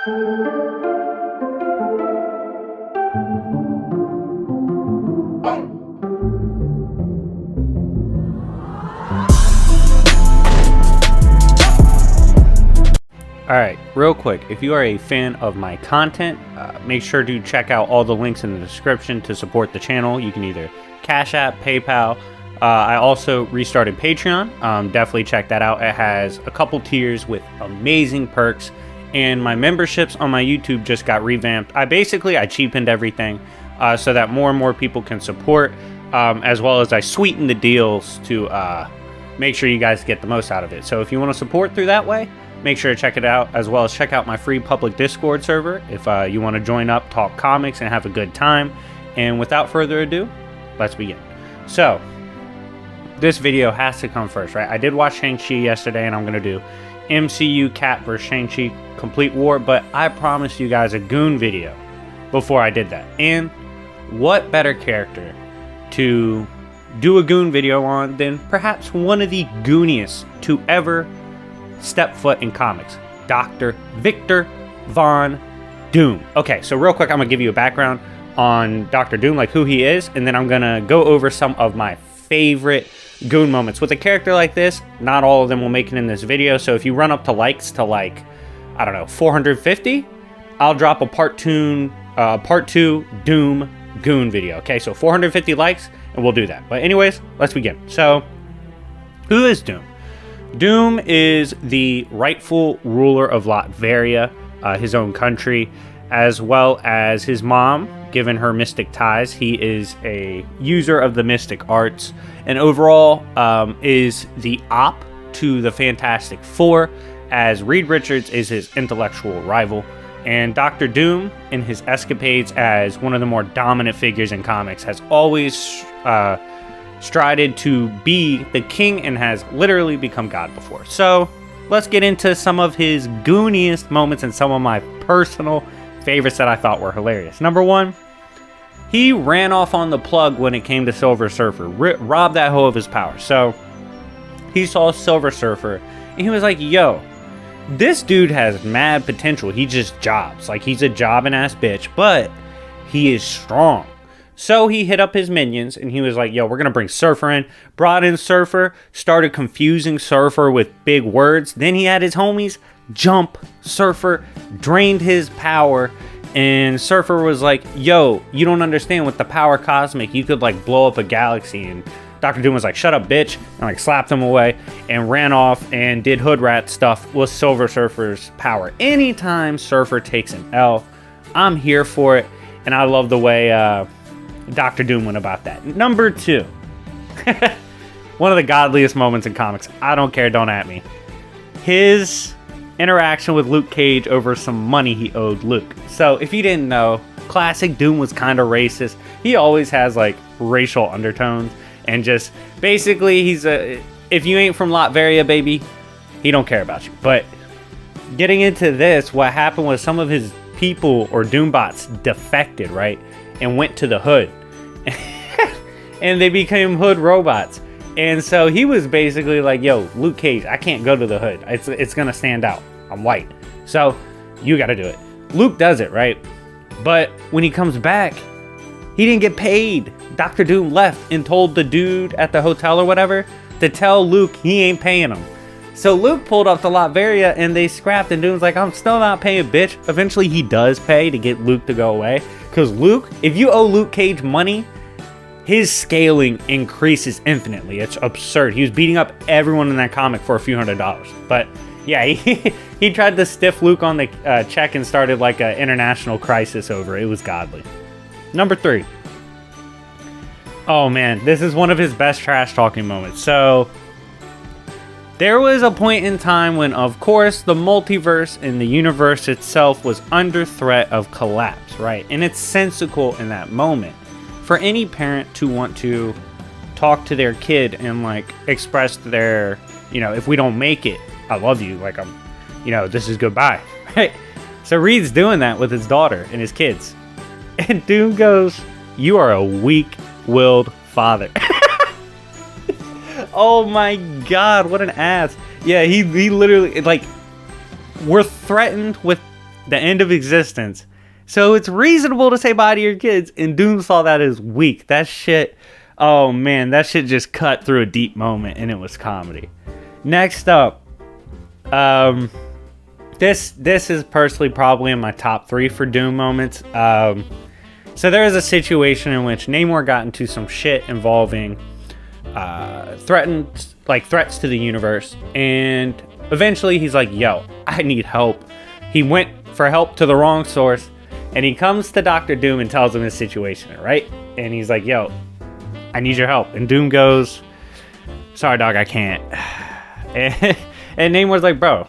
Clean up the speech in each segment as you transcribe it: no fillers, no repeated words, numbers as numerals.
Alright, real quick, if you are a fan of my content, make sure to check out all the links in the description to support the channel. You can either Cash App, PayPal. I also restarted Patreon. Definitely check that out. It has a couple tiers with amazing perks, and my memberships on my YouTube just got revamped. I cheapened everything so that more and more people can support, as well as I sweetened the deals to make sure you guys get the most out of it. So if you want to support through that way, make sure to check it out, as well as check out my free public Discord server if you want to join up, talk comics, and have a good time. And without further ado, let's begin. So, this video has to come first, right? I did watch Shang-Chi yesterday, and I'm going to do MCU Cap vs. Shang-Chi Complete War, but I promised you guys a Goon video before I did that. And what better character to do a Goon video on than perhaps one of the gooniest to ever step foot in comics, Dr. Victor Von Doom. Okay, so real quick, I'm gonna give you a background on Dr. Doom, like who he is, and then I'm gonna go over some of my favorite Goon moments. With a character like this, not all of them will make it in this video, so if you run up to likes to like, I don't know, 450, I'll drop a part 2 Doom Goon video. Okay, so 450 likes, and we'll do that. But anyways, let's begin. So, who is Doom? Doom is the rightful ruler of Latveria, his own country, as well as his mom, given her mystic ties. He is a user of the mystic arts, and overall is the op to the Fantastic Four, as Reed Richards is his intellectual rival. And Dr. Doom, in his escapades as one of the more dominant figures in comics, has always strided to be the king and has literally become God before. So let's get into some of his gooniest moments and some of my personal favorites that I thought were hilarious. Number one, he ran off on the plug when it came to Silver Surfer, robbed that hoe of his power. So he saw Silver Surfer and he was like, yo, this dude has mad potential. He just jobs. Like, he's a jobbing ass bitch, but he is strong. So he hit up his minions, and he was like, yo, we're going to bring Surfer in. Brought in Surfer, started confusing Surfer with big words. Then he had his homies jump Surfer, drained his power, and Surfer was like, yo, you don't understand, with the power cosmic, you could, like, blow up a galaxy. And Dr. Doom was like, shut up, bitch, and, like, slapped him away and ran off and did hood rat stuff with Silver Surfer's power. Anytime Surfer takes an L, I'm here for it, and I love the way Dr. Doom went about that. Number two, one of the godliest moments in comics. I don't care, don't at me. His interaction with Luke Cage over some money he owed Luke. So if you didn't know, classic Doom was kind of racist. He always has like racial undertones, and just basically he's if you ain't from Latveria, baby, he don't care about you. But getting into this, what happened was some of his people, or Doombots, defected, right? And went to the hood. And they became hood robots. And so he was basically like, yo, Luke Cage, I can't go to the hood. It's going to stand out. I'm white. So you got to do it. Luke does it, right? But when he comes back, he didn't get paid. Dr. Doom left and told the dude at the hotel or whatever to tell Luke he ain't paying him. So Luke pulled up to Latveria and they scrapped, and Doom's like, I'm still not paying, bitch. Eventually he does pay to get Luke to go away. Because Luke, if you owe Luke Cage money, his scaling increases infinitely. It's absurd. He was beating up everyone in that comic for a few $100s. But yeah, he tried to stiff Luke on the check and started like an international crisis over it. It was godly. Number three. Oh man, this is one of his best trash talking moments. So there was a point in time when, of course, the multiverse and the universe itself was under threat of collapse, right? And it's sensical in that moment for any parent to want to talk to their kid and like express their, you know, if we don't make it, I love you, like this is goodbye, right? So Reed's doing that with his daughter and his kids. And Doom goes, you are a weak-willed father. Oh my god, what an ass. Yeah, he literally, like, we're threatened with the end of existence. So it's reasonable to say bye to your kids. And Doom saw that as weak. That shit, oh man, that shit just cut through a deep moment, and it was comedy. Next up, this is personally probably in my top 3 for Doom moments. So there is a situation in which Namor got into some shit involving threats to the universe, and eventually he's like, yo, I need help. He went for help to the wrong source, and he comes to Dr. Doom and tells him his situation, right? And he's like, yo, I need your help. And Doom goes, sorry dog, I can't. And Namor's like, bro,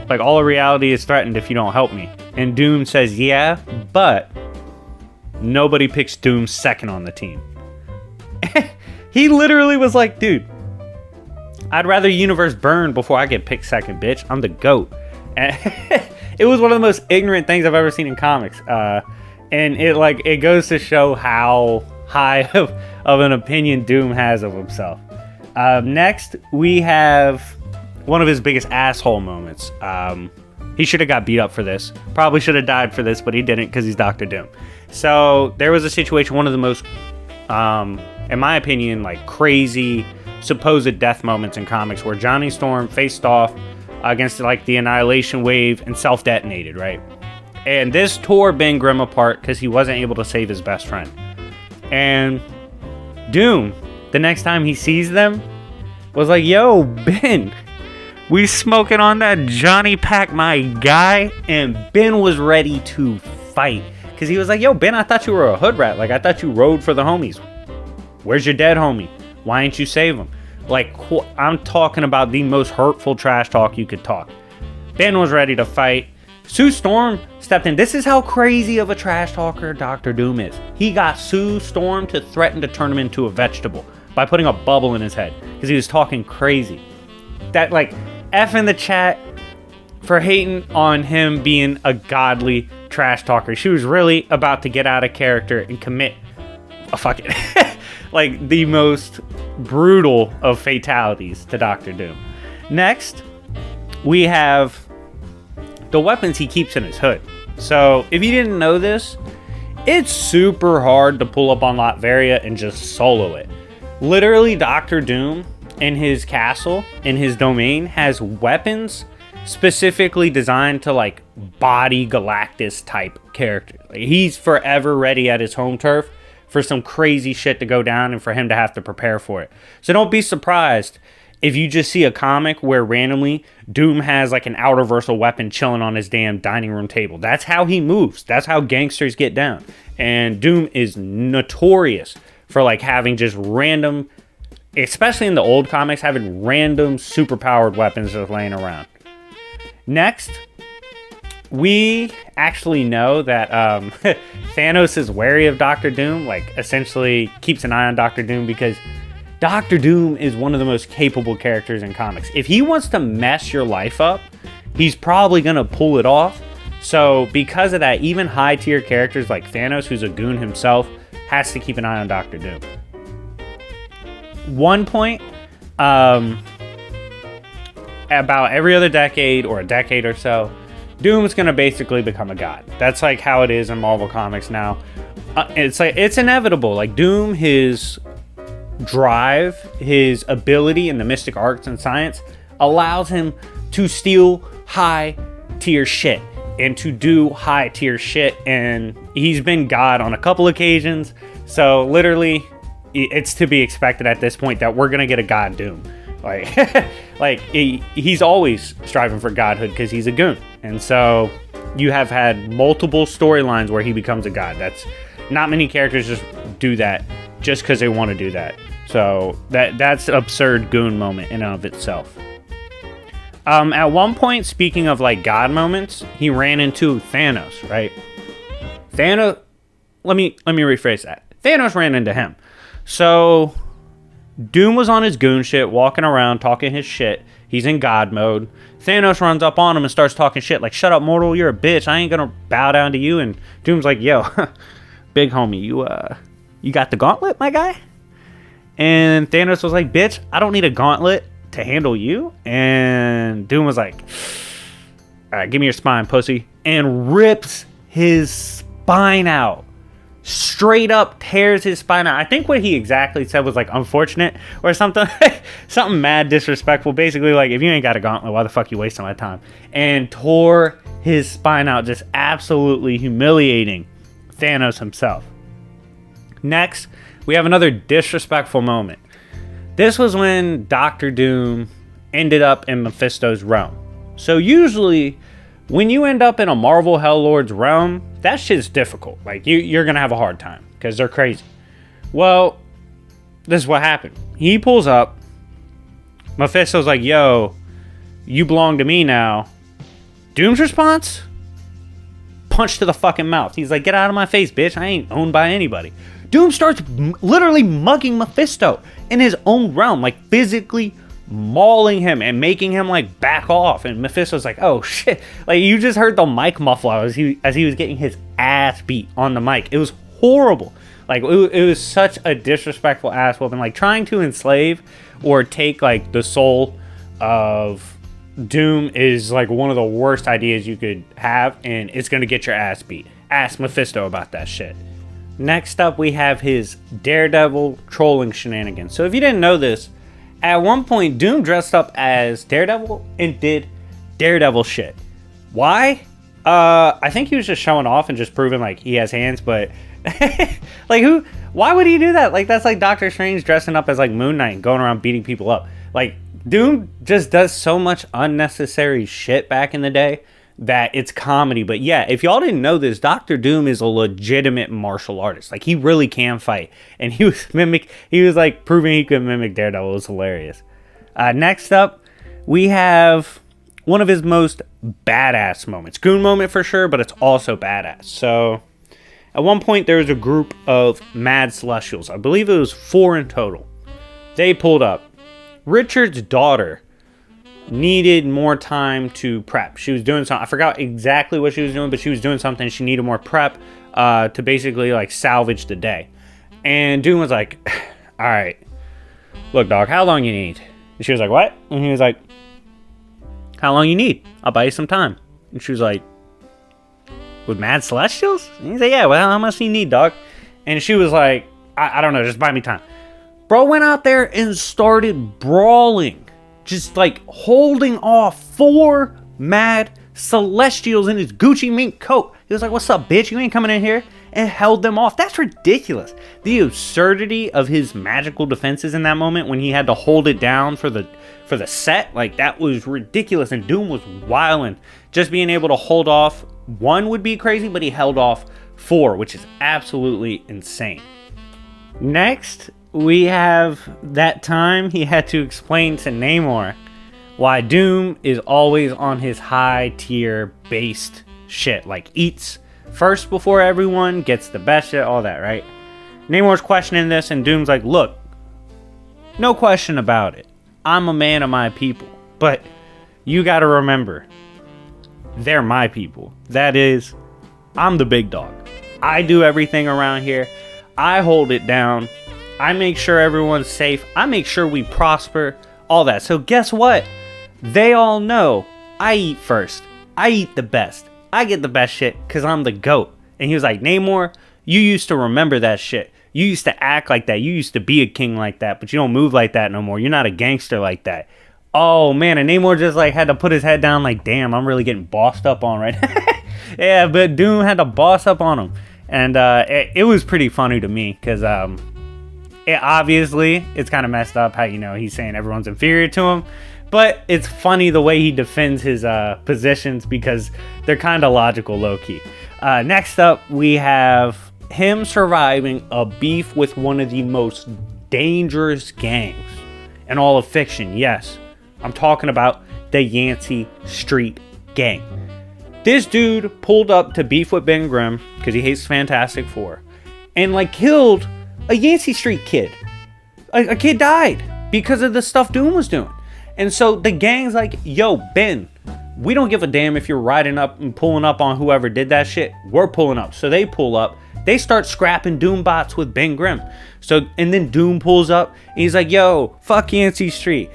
like, all of reality is threatened if you don't help me. And Doom says, yeah, but nobody picks Doom second on the team. He literally was like, dude, I'd rather universe burn before I get picked second, bitch. I'm the GOAT. And it was one of the most ignorant things I've ever seen in comics. And it goes to show how high of an opinion Doom has of himself. Next, we have one of his biggest asshole moments. He should have got beat up for this. Probably should have died for this, but he didn't because he's Dr. Doom. So there was a situation, one of the most, in my opinion, like crazy supposed death moments in comics, where Johnny Storm faced off against like the Annihilation Wave and self-detonated, right? And this tore Ben Grimm apart because he wasn't able to save his best friend. And Doom, the next time he sees them, was like, yo, Ben, we smoking on that Johnny Pack, my guy. And Ben was ready to fight. Because he was like, yo, Ben, I thought you were a hood rat. Like, I thought you rode for the homies. Where's your dead homie? Why ain't you save him? Like, I'm talking about the most hurtful trash talk you could talk. Ben was ready to fight. Sue Storm stepped in. This is how crazy of a trash talker Dr. Doom is. He got Sue Storm to threaten to turn him into a vegetable by putting a bubble in his head because he was talking crazy. That, like, F in the chat for hating on him being a godly trash talker. She was really about to get out of character and commit a fucking like the most brutal of fatalities to Dr. Doom. Next, we have the weapons he keeps in his hood. So if you didn't know this, it's super hard to pull up on Latveria and just solo it. Literally, Dr. Doom in his castle, in his domain, has weapons specifically designed to like body Galactus type character. Like, he's forever ready at his home turf for some crazy shit to go down and for him to have to prepare for it. So don't be surprised if you just see a comic where randomly Doom has like an outerversal weapon chilling on his damn dining room table. That's how he moves. That's how gangsters get down. And Doom is notorious for like having just random, especially in the old comics, having random superpowered weapons just laying around. Next, we actually know that Thanos is wary of Dr. Doom, like essentially keeps an eye on Dr. Doom because Dr. Doom is one of the most capable characters in comics. If he wants to mess your life up, he's probably going to pull it off. So because of that, even high tier characters like Thanos, who's a goon himself, has to keep an eye on Dr. Doom. One point, about every other decade or a decade or so, Doom's gonna basically become a god. That's like how it is in Marvel Comics now. It's inevitable. Like Doom, his drive, his ability in the mystic arts and science allows him to steal high tier shit and to do high tier shit, and he's been god on a couple occasions. So literally, it's to be expected at this point that we're gonna get a god Doom. Like, he's always striving for godhood because he's a goon. And so you have had multiple storylines where he becomes a god. That's not many characters just do that just because they want to do that. So that's an absurd goon moment in and of itself. At one point, speaking of like god moments, he ran into Thanos, right? Thanos, let me rephrase that. Thanos ran into him. So Doom was on his goon shit, walking around, talking his shit. He's in God mode. Thanos runs up on him and starts talking shit like, shut up, mortal, you're a bitch. I ain't gonna bow down to you. And Doom's like, yo, big homie, you got the gauntlet, my guy? And Thanos was like, bitch, I don't need a gauntlet to handle you. And Doom was like, all right, give me your spine, pussy. And rips his spine out. Straight up tears his spine out. I think what he exactly said was like unfortunate or something. Something mad disrespectful. Basically like, if you ain't got a gauntlet, why the fuck you wasting my time? And tore his spine out, just absolutely humiliating Thanos himself. Next, we have another disrespectful moment. This was when Doctor Doom ended up in Mephisto's realm. So usually when you end up in a Marvel Helllord's realm, that shit's difficult. Like, you're going to have a hard time because they're crazy. Well, this is what happened. He pulls up. Mephisto's like, yo, you belong to me now. Doom's response? Punch to the fucking mouth. He's like, get out of my face, bitch. I ain't owned by anybody. Doom starts literally mugging Mephisto in his own realm, like physically mauling him and making him like back off. And Mephisto's like, oh shit. Like, you just heard the mic muffler as he was getting his ass beat on the mic. It was horrible. Like, it was such a disrespectful ass whooping. Like, trying to enslave or take like the soul of Doom is like one of the worst ideas you could have, and it's gonna get your ass beat. Ask Mephisto about that shit. Next up, we have his Daredevil trolling shenanigans. So if you didn't know this, at one point Doom dressed up as Daredevil and did Daredevil shit. Why? I think he was just showing off and just proving like he has hands, but like, why would he do that? Like, that's like Doctor Strange dressing up as like Moon Knight and going around beating people up. Like, Doom just does so much unnecessary shit back in the day that it's comedy. But yeah, if y'all didn't know this, Doctor Doom is a legitimate martial artist. Like, he really can fight. And he was like proving he could mimic Daredevil. It was hilarious. Next up, we have one of his most badass moments. Goon moment for sure, but it's also badass. So at one point there was a group of mad celestials. I believe it was 4 in total. They pulled up. Richard's daughter needed more time to prep. She was doing something. I forgot exactly what she was doing, but she was doing something. She needed more prep to basically like salvage the day. And Doom was like, all right, look, dog, how long you need? And she was like, what? And he was like, how long you need? I'll buy you some time. And she was like, with mad celestials? And he's like, yeah, well, how much do you need, dog? And she was like, I don't know, just buy me time. Bro went out there and started brawling. Just like holding off 4 mad celestials in his Gucci mink coat. He was like, what's up, bitch? You ain't coming in here. And held them off. That's ridiculous. The absurdity of his magical defenses in that moment when he had to hold it down for the set. Like, that was ridiculous. And Doom was wilding. Just being able to hold off 1 would be crazy, but he held off 4, which is absolutely insane. Next, we have that time he had to explain to Namor why Doom is always on his high tier based shit. Like, eats first before everyone, gets the best shit, all that, right? Namor's questioning this, and Doom's like, look, no question about it. I'm a man of my people. But you gotta remember, they're my people. That is, I'm the big dog. I do everything around here. I hold it down. I make sure everyone's safe. I make sure we prosper. All that. So guess what? They all know I eat first. I eat the best. I get the best shit because I'm the GOAT. And he was like, Namor, you used to remember that shit. You used to act like that. You used to be a king like that. But you don't move like that no more. You're not a gangster like that. Oh, man. And Namor just like had to put his head down like, damn, I'm really getting bossed up on right now. Yeah, but Doom had to boss up on him. And it was pretty funny to me because obviously it's kind of messed up how, you know, he's saying everyone's inferior to him. But it's funny the way he defends his positions because they're kind of logical low-key. Next up, we have him surviving a beef with one of the most dangerous gangs in all of fiction. Yes, I'm talking about the Yancy Street Gang. This dude pulled up to beef with Ben Grimm because he hates Fantastic Four and like killed a Yancy Street kid. A kid died because of the stuff Doom was doing. And so the gang's like, yo, Ben, we don't give a damn if you're riding up and pulling up on whoever did that shit. We're pulling up. So they pull up. They start scrapping Doombots with Ben Grimm. So, and then Doom pulls up and he's like, yo, fuck Yancy Street.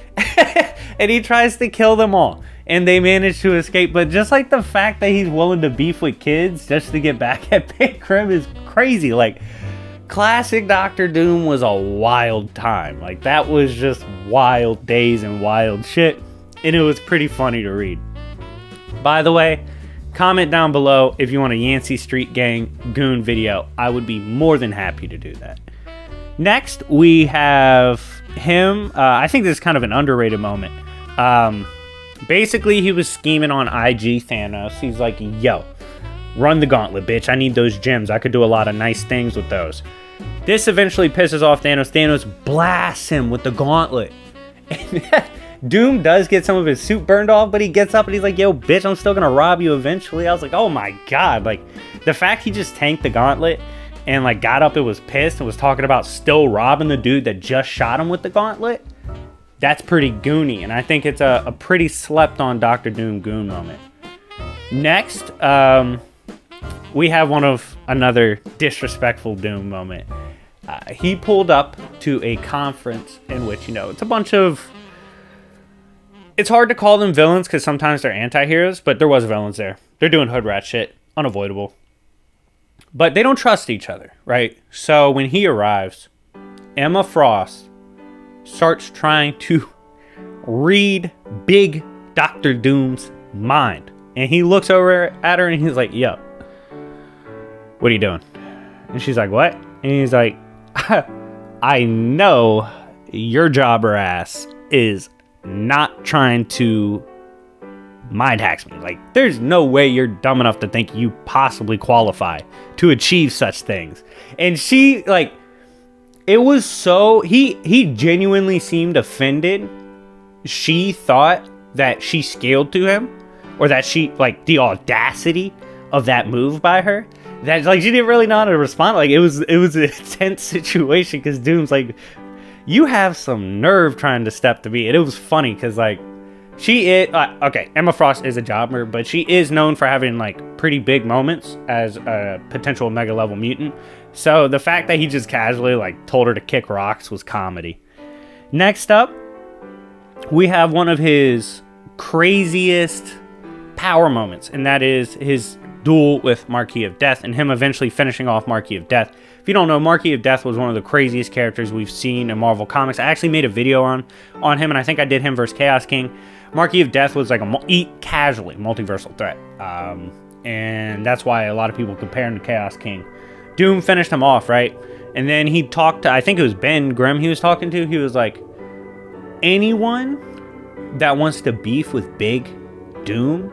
And he tries to kill them all. and they manage to escape. But just like the fact that he's willing to beef with kids just to get back at Ben Grimm is crazy. Like, classic Doctor Doom was a wild time. Like, that was just wild days and wild shit, and it was pretty funny to read. By the way, comment down below if you want a Yancy Street Gang Goon video. I would be more than happy to do that. Next, we have him. I think this is kind of an underrated moment. Basically, he was scheming on IG Thanos. He's like, yo, run the gauntlet, bitch. I need those gems. I could do a lot of nice things with those. This eventually pisses off Thanos. Thanos blasts him with the gauntlet. Doom does get some of his suit burned off, but he gets up and he's like, yo, bitch, I'm still gonna rob you eventually. I was like, oh my god. Like, the fact he just tanked the gauntlet and like got up and was pissed and was talking about still robbing the dude that just shot him with the gauntlet, that's pretty goony, and I think it's a pretty slept on Doctor Doom goon moment. Next, we have another disrespectful Doom moment. He pulled up to a conference in which, you know, it's a bunch of... It's hard to call them villains because sometimes they're anti-heroes, but there was villains there. They're doing hood rat shit. Unavoidable. But they don't trust each other, right? So when he arrives, Emma Frost starts trying to read big Doctor Doom's mind. And he looks over at her and he's like, yo, what are you doing? And she's like, what? And he's like, I know your jobber ass is not trying to mind hacks me. Like, there's no way you're dumb enough to think you possibly qualify to achieve such things. And she, like, it was so... He genuinely seemed offended. She thought that she scaled to him. Or that she, like, the audacity of that move by her. That, like, she didn't really know how to respond. Like, it was an intense situation because Doom's like, you have some nerve trying to step to me. And it was funny because, like, she is... okay, Emma Frost is a jobber, but she is known for having, like, pretty big moments as a potential Omega-level mutant. So the fact that he just casually, like, told her to kick rocks was comedy. Next up, we have one of his craziest power moments, and that is his duel with Marquis of Death, and him eventually finishing off Marquis of Death. If you don't know, Marquis of Death was one of the craziest characters we've seen in Marvel Comics. I actually made a video on him, and I think I did him versus Chaos King. Marquis of Death was like a casually multiversal threat, and that's why a lot of people compare him to Chaos King. Doom finished him off, right? And then he talked to, I think it was Ben Grimm he was talking to. He was like, anyone that wants to beef with Big Doom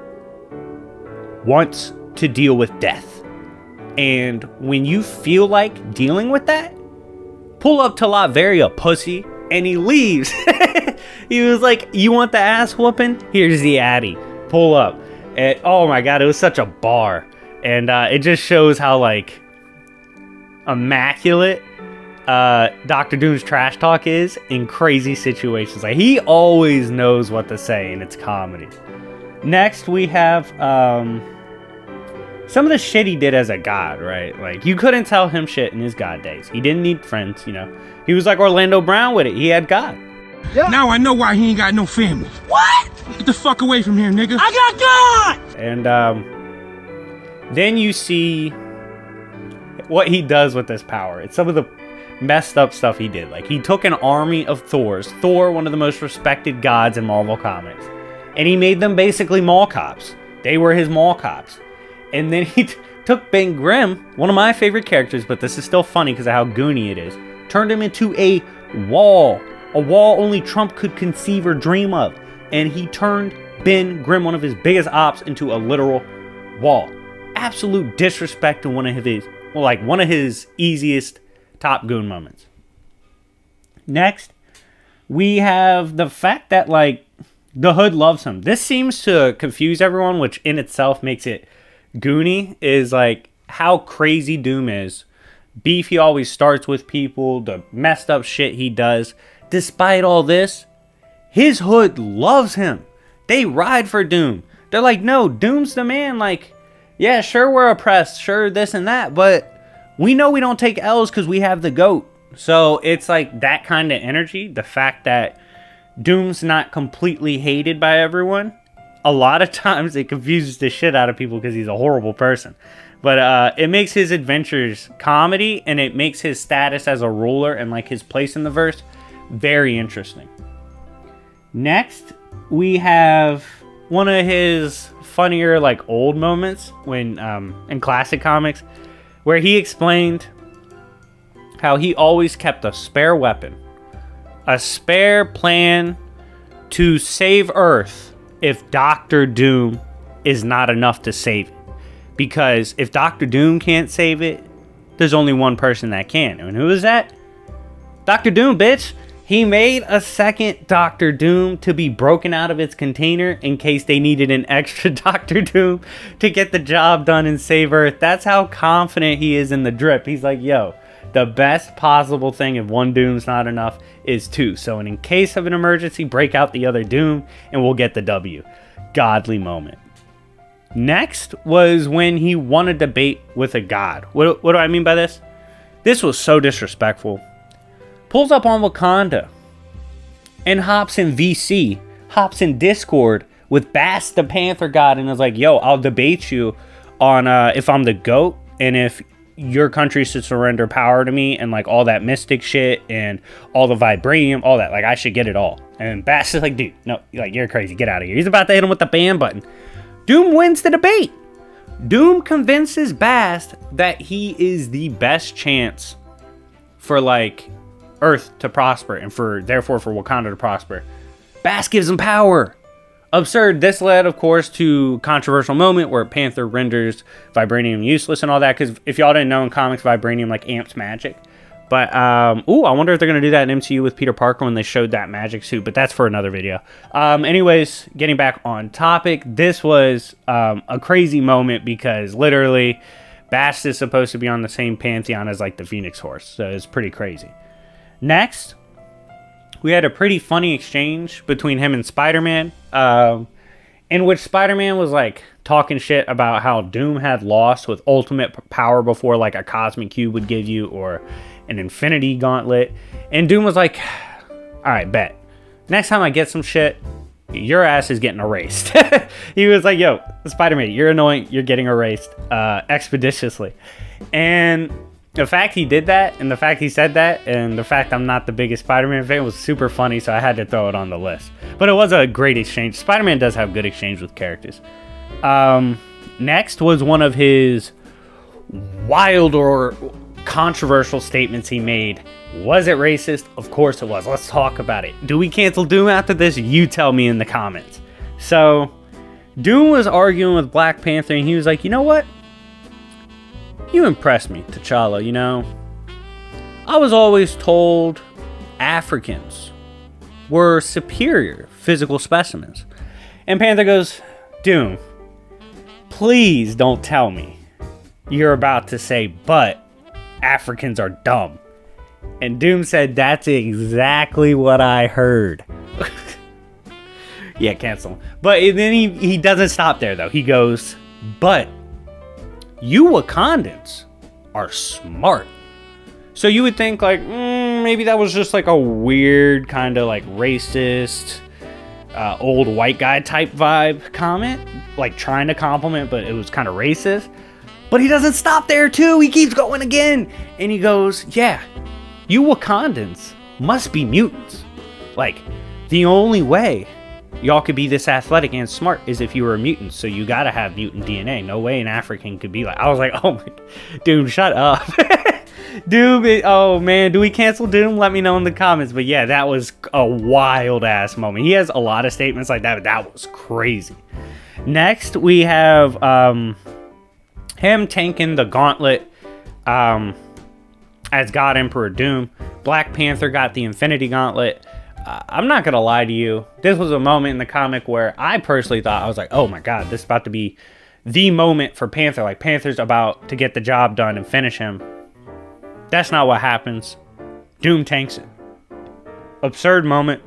wants to deal with death. And when you feel like dealing with that, pull up to Latveria, pussy. And he leaves. He was like, you want the ass whooping? Here's the Addy. Pull up. And, oh my god, it was such a bar. And it just shows how, like, immaculate Doctor Doom's trash talk is in crazy situations. Like, he always knows what to say, and it's comedy. Next, we have some of the shit he did as a god, right? Like, you couldn't tell him shit in his god days. He didn't need friends, you know. He was like Orlando Brown with it. He had God. Yeah. Now I know why he ain't got no family. What? Get the fuck away from here, nigga. I got God! And then you see what he does with this power. It's some of the messed up stuff he did. Like, he took an army of Thors. Thor, one of the most respected gods in Marvel Comics. And he made them basically mall cops. They were his mall cops. And then he took Ben Grimm, one of my favorite characters, but this is still funny because of how goony it is, turned him into a wall only Trump could conceive or dream of. And he turned Ben Grimm, one of his biggest ops, into a literal wall. Absolute disrespect to one of his easiest top goon moments. Next, we have the fact that, like, the Hood loves him. This seems to confuse everyone, which in itself makes it goony, is like how crazy Doom is. Beef he always starts with people, the messed up shit he does. Despite all this, his Hood loves him. They ride for Doom. They're like, no, Doom's the man. Like, yeah, sure, we're oppressed, sure, this and that, but we know we don't take L's because we have the GOAT. So it's like that kind of energy. The fact that Doom's not completely hated by everyone a lot of times it confuses the shit out of people because he's a horrible person. But it makes his adventures comedy, and it makes his status as a ruler and like his place in the verse very interesting. Next, we have one of his funnier like old moments when in classic comics, where he explained how he always kept a spare weapon, a spare plan to save Earth if Doctor Doom is not enough to save it. Because if Doctor Doom can't save it, there's only one person that can. And who is that? Doctor Doom, bitch! He made a second Doctor Doom to be broken out of its container in case they needed an extra Doctor Doom to get the job done and save Earth. That's how confident he is in the drip. He's like, yo, the best possible thing if one Doom's not enough is two. So in case of an emergency, break out the other Doom and we'll get the W. Godly moment. Next was when he won a debate with a god. What do I mean by this? This was so disrespectful. Pulls up on Wakanda and hops in VC, hops in Discord with Bass the Panther God, and is like, yo, I'll debate you on if I'm the GOAT and if your country should surrender power to me and like all that mystic shit and all the vibranium, all that. Like, I should get it all. And Bass is like, dude, no, like, you're crazy. Get out of here. He's about to hit him with the ban button. Doom wins the debate. Doom convinces Bast that he is the best chance for like Earth to prosper and therefore for Wakanda to prosper. Bast gives him power. Absurd. This led, of course, to controversial moment where Panther renders vibranium useless and all that. Because if y'all didn't know, in comics, vibranium like amps magic. But, I wonder if they're going to do that in MCU with Peter Parker when they showed that magic suit. But that's for another video. Anyways, getting back on topic. This was a crazy moment because literally Bast is supposed to be on the same pantheon as like the Phoenix Horse. So it's pretty crazy. Next, we had a pretty funny exchange between him and Spider-Man. In which Spider-Man was like talking shit about how Doom had lost with ultimate power before like a cosmic cube would give you or an infinity gauntlet. And Doom was like, alright, bet. Next time I get some shit, your ass is getting erased. He was like, yo, Spider-Man, you're annoying. You're getting erased expeditiously. And the fact he did that, and the fact he said that, and the fact I'm not the biggest Spider-Man fan was super funny, so I had to throw it on the list. But it was a great exchange. Spider-Man does have good exchange with characters. Next was one of his wild or controversial statements he made. Was it racist? Of course it was. Let's talk about it. Do we cancel Doom after this? You tell me in the comments. So, Doom was arguing with Black Panther, and he was like, you know what? You impressed me, T'Challa, you know? I was always told Africans were superior physical specimens. And Panther goes, Doom, please don't tell me you're about to say, but Africans are dumb. And Doom said, that's exactly what I heard. Yeah, cancel him. But then he doesn't stop there, though. He goes, but you Wakandans are smart. So you would think, like, maybe that was just like a weird kind of like racist, old white guy type vibe comment. Like trying to compliment, but it was kind of racist. But he doesn't stop there, too. He keeps going again. And he goes, yeah, you Wakandans must be mutants. Like, the only way y'all could be this athletic and smart is if you were a mutant. So you gotta have mutant DNA. No way an African could be like... I was like, oh my... Doom, shut up. Doom, oh man, do we cancel Doom? Let me know in the comments. But yeah, that was a wild-ass moment. He has a lot of statements like that, but that was crazy. Next, we have... him tanking the gauntlet as God Emperor Doom. Black Panther got the Infinity Gauntlet. I'm not going to lie to you. This was a moment in the comic where I personally thought, I was like, oh my god, this is about to be the moment for Panther. Like, Panther's about to get the job done and finish him. That's not what happens. Doom tanks it. Absurd moment.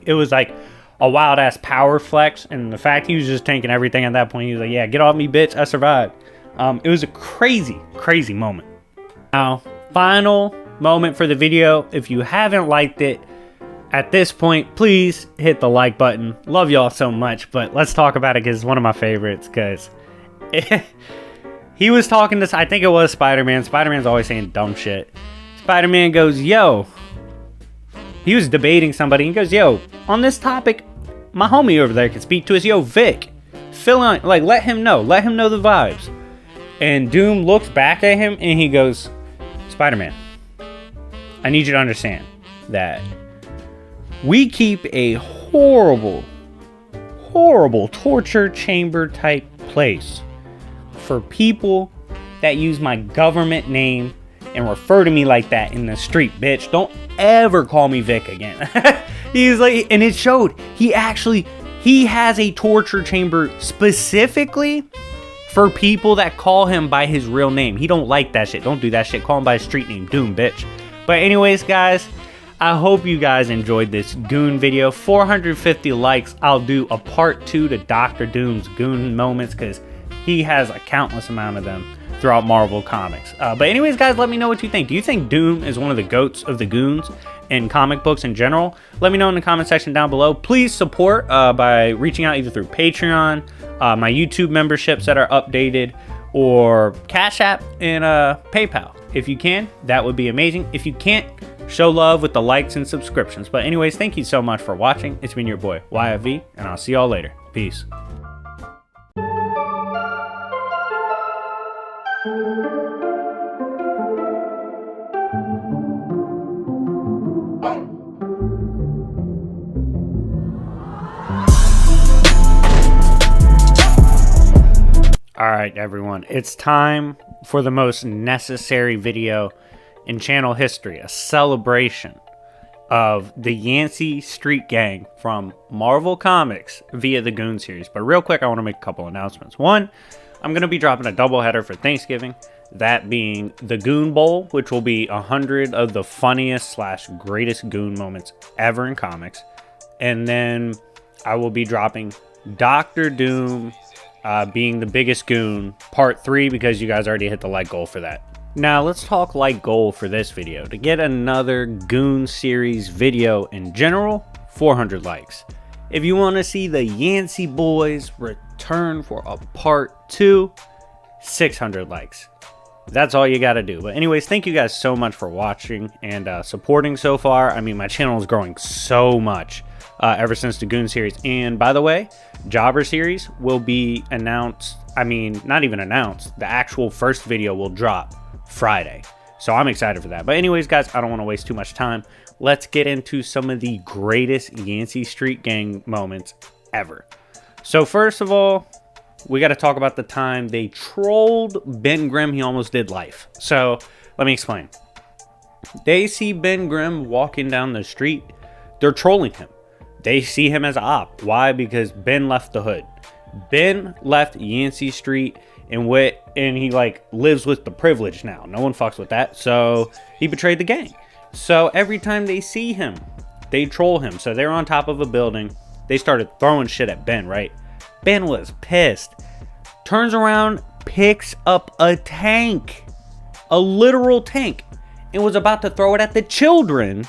It was like a wild-ass power flex, and the fact he was just tanking everything at that point, he was like, yeah, get off me, bitch, I survived. It was a crazy, crazy moment. Now, final moment for the video. If you haven't liked it, At this point, please hit the like button. Love y'all so much, but let's talk about it because it's one of my favorites. Because he was talking to, I think it was Spider-Man. Spider-Man's always saying dumb shit. Spider-Man goes, yo. He was debating somebody. He goes, yo, on this topic, my homie over there can speak to us. Yo, Vic, fill on, like, let him know the vibes. And Doom looks back at him and he goes, Spider-Man, I need you to understand that we keep a horrible torture chamber type place for people that use my government name and refer to me like that in the street, bitch. Don't ever call me Vic again. He's like, and it showed. He has a torture chamber specifically for people that call him by his real name. He don't like that shit. Don't do that shit. Call him by his street name. Doom, bitch. But anyways, guys, I hope you guys enjoyed this Goon video. 450 likes. I'll do a part 2 to Dr. Doom's Goon moments because he has a countless amount of them throughout Marvel Comics. But anyways, guys, let me know what you think. Do you think Doom is one of the goats of the Goons in comic books in general? Let me know in the comment section down below. Please support by reaching out either through Patreon, my YouTube memberships that are updated, or Cash App and PayPal. If you can, that would be amazing. If you can't, show love with the likes and subscriptions. But anyways, thank you so much for watching. It's been your boy, YFV, and I'll see y'all later. Peace. Alright everyone, it's time for the most necessary video in channel history, a celebration of the Yancy Street Gang from Marvel Comics via the Goon series. But real quick, I want to make a couple announcements. One, I'm going to be dropping a doubleheader for Thanksgiving, that being the Goon Bowl, which will be 100 of the funniest / greatest Goon moments ever in comics. And then I will be dropping Dr. Doom being the biggest Goon, part 3, because you guys already hit the like goal for that. Now let's talk like goal for this video. To get another Goon series video in general, 400 likes. If you want to see the Yancy boys return for a part 2, 600 likes. That's all you got to do. But anyways, thank you guys so much for watching and supporting so far. I mean, my channel is growing so much ever since the Goon series. And by the way, Jobber series will be announced. I mean, not even announced. The actual first video will drop Friday. So I'm excited for that. But anyways, guys, I don't want to waste too much time. Let's get into some of the greatest Yancy Street Gang moments ever. So first of all, we got to talk about the time they trolled Ben Grimm. He almost did life. So let me explain. They see Ben Grimm walking down the street. They're trolling him. They see him as an op. Why? Because Ben left the hood. Ben left Yancy Street and he like lives with the privilege now. No one fucks with that. So he betrayed the gang. So every time they see him, they troll him. So they're on top of a building. They started throwing shit at Ben, right? Ben was pissed. Turns around, picks up a tank. A literal tank. And was about to throw it at the children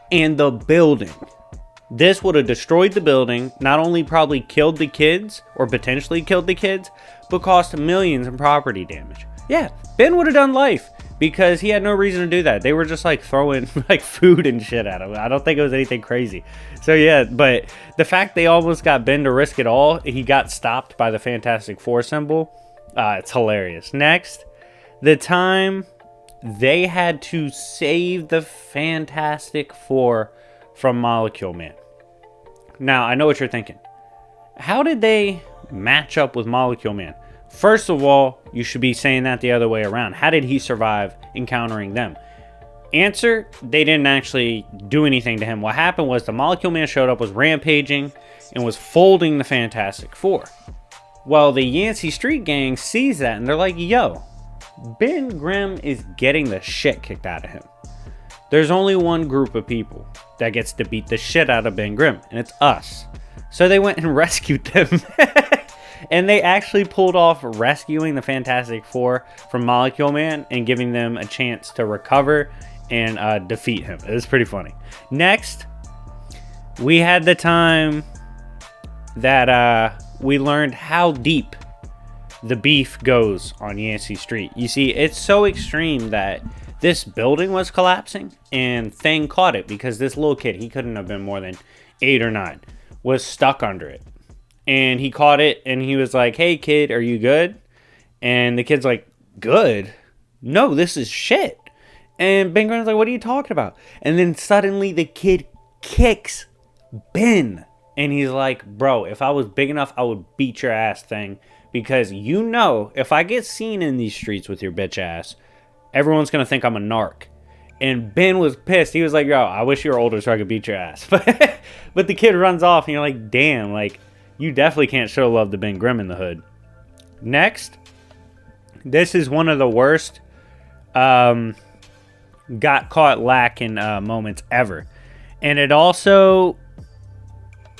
and the building. This would have destroyed the building, not only probably killed the kids, or potentially killed the kids, but cost millions in property damage. Yeah, Ben would have done life, because he had no reason to do that. They were just like throwing like food and shit at him. I don't think it was anything crazy. So yeah, but the fact they almost got Ben to risk it all, he got stopped by the Fantastic Four symbol. It's hilarious. Next, the time they had to save the Fantastic Four from Molecule Man. Now, I know what you're thinking. How did they match up with Molecule Man? First of all, you should be saying that the other way around. How did he survive encountering them? Answer, they didn't actually do anything to him. What happened was the Molecule Man showed up, was rampaging, and was folding the Fantastic Four. Well, the Yancy Street Gang sees that, and they're like, yo, Ben Grimm is getting the shit kicked out of him. There's only one group of people that gets to beat the shit out of Ben Grimm, and it's us. So they went and rescued them. And they actually pulled off rescuing the Fantastic Four from Molecule Man and giving them a chance to recover and defeat him. It was pretty funny. Next, We had the time that we learned how deep the beef goes on Yancy Street. You see, it's so extreme that this building was collapsing and Thing caught it because this little kid, he couldn't have been more than 8 or 9, was stuck under it. And he caught it and he was like, "Hey kid, are you good?" And the kid's like, "Good? No, this is shit." And Ben Grimm's like, "What are you talking about?" And then suddenly the kid kicks Ben. And he's like, "Bro, if I was big enough, I would beat your ass, Thing. Because you know, if I get seen in these streets with your bitch ass, everyone's going to think I'm a narc." And Ben was pissed. He was like, "Yo, I wish you were older so I could beat your ass." But the kid runs off and you're like, damn, like, you definitely can't show love to Ben Grimm in the hood. Next, this is one of the worst got caught lacking moments ever. And it also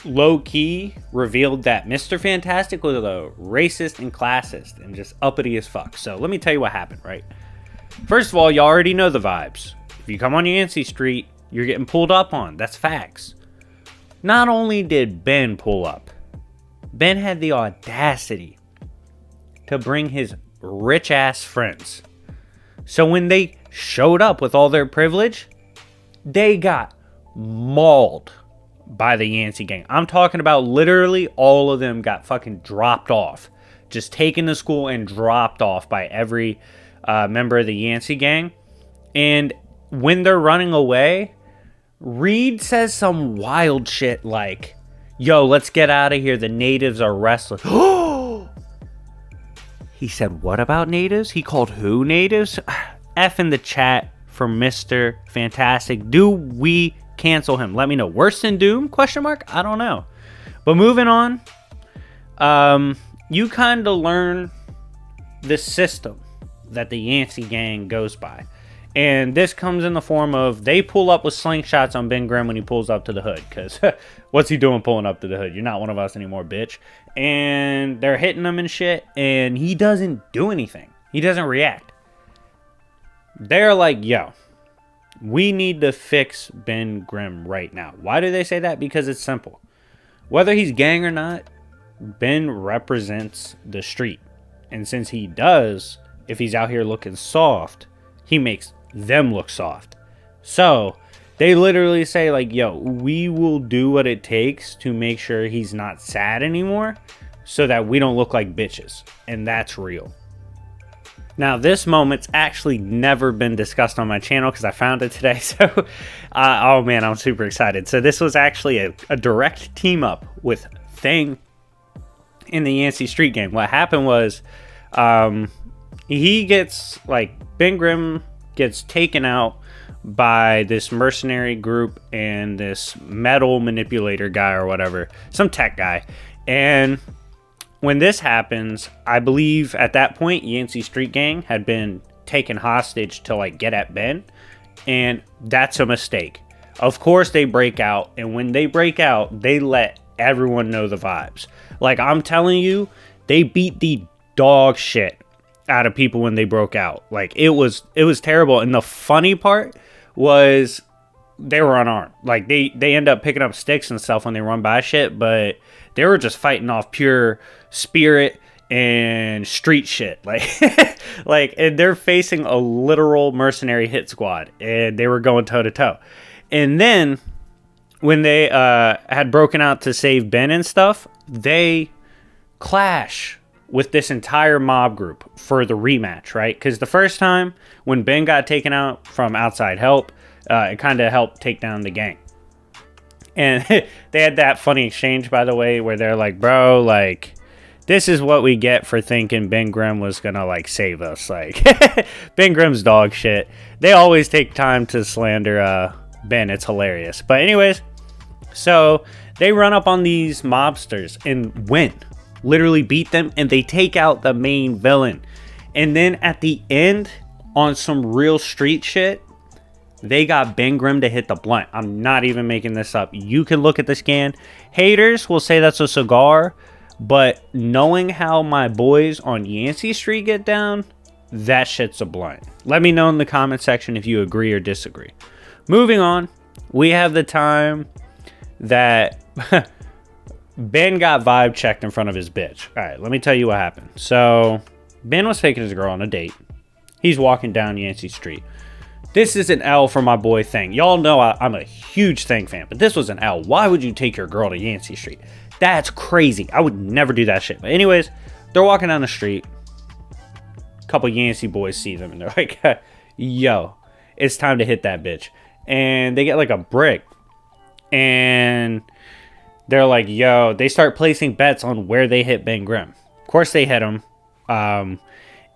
low-key revealed that Mr. Fantastic was a racist and classist and just uppity as fuck. So let me tell you what happened, right? First of all, you already know the vibes. If you come on Yancy Street, you're getting pulled up on. That's facts. Not only did Ben pull up, Ben had the audacity to bring his rich-ass friends. So when they showed up with all their privilege, they got mauled by the Yancy gang. I'm talking about literally all of them got fucking dropped off. Just taken to school and dropped off by every member of the Yancy gang. And when they're running away, Reed says some wild shit like, "Yo, let's get out of here. The natives are restless." He said, "What about natives?" He called who natives? F in the chat for Mr. Fantastic. Do we cancel him? Let me know. Worse than Doom? Question mark? I don't know. But moving on, you kind of learn the system that the Yancy gang goes by. And this comes in the form of they pull up with slingshots on Ben Grimm when he pulls up to the hood. Because what's he doing pulling up to the hood? You're not one of us anymore, bitch. And they're hitting him and shit. And he doesn't do anything. He doesn't react. They're like, "Yo, we need to fix Ben Grimm right now." Why do they say that? Because it's simple. Whether he's gang or not, Ben represents the street. And since he does, if he's out here looking soft, he makes them look soft. So they literally say like, "Yo, we will do what it takes to make sure he's not sad anymore so that we don't look like bitches." And that's real. Now, this moment's actually never been discussed on my channel because I found it today. So, oh man, I'm super excited. So this was actually a direct team up with Thing in the Yancy Street Gang. What happened was, he gets, like, Ben Grimm gets taken out by this mercenary group and this metal manipulator guy or whatever, some tech guy. And when this happens, I believe at that point, Yancy Street Gang had been taken hostage to like get at Ben. And that's a mistake. Of course they break out. And when they break out, they let everyone know the vibes. Like I'm telling you, they beat the dog shit out of people when they broke out. Like it was terrible. And the funny part was they were unarmed. Like they end up picking up sticks and stuff when they run by shit, but they were just fighting off pure spirit and street shit. Like and they're facing a literal mercenary hit squad and they were going toe to toe. And then when they had broken out to save Ben and stuff, they clash with this entire mob group for the rematch, right? Because the first time when Ben got taken out from outside help, it kind of helped take down the gang. And they had that funny exchange, by the way, where they're like, bro, like, this is what we get for thinking Ben Grimm was gonna, like, save us. Like, Ben Grimm's dog shit. They always take time to slander Ben. It's hilarious. But anyways, so they run up on these mobsters and win. Literally beat them, and they take out the main villain. And then at the end, on some real street shit, they got Ben Grimm to hit the blunt. I'm not even making this up. You can look at the scan. Haters will say that's a cigar, but knowing how my boys on Yancy Street get down, that shit's a blunt. Let me know in the comment section if you agree or disagree. Moving on, we have the time that Ben got vibe checked in front of his bitch. All right, let me tell you what happened. So Ben was taking his girl on a date. He's walking down Yancy Street. This is an L for my boy Thing. Y'all know I'm a huge Thing fan, but this was an L. Why would you take your girl to Yancy Street? That's crazy. I would never do that shit. But anyways, they're walking down the street. A couple Yancy boys see them, and they're like, yo, it's time to hit that bitch. And they get like a brick. And they're like, yo, they start placing bets on where they hit Ben Grimm. Of course they hit him.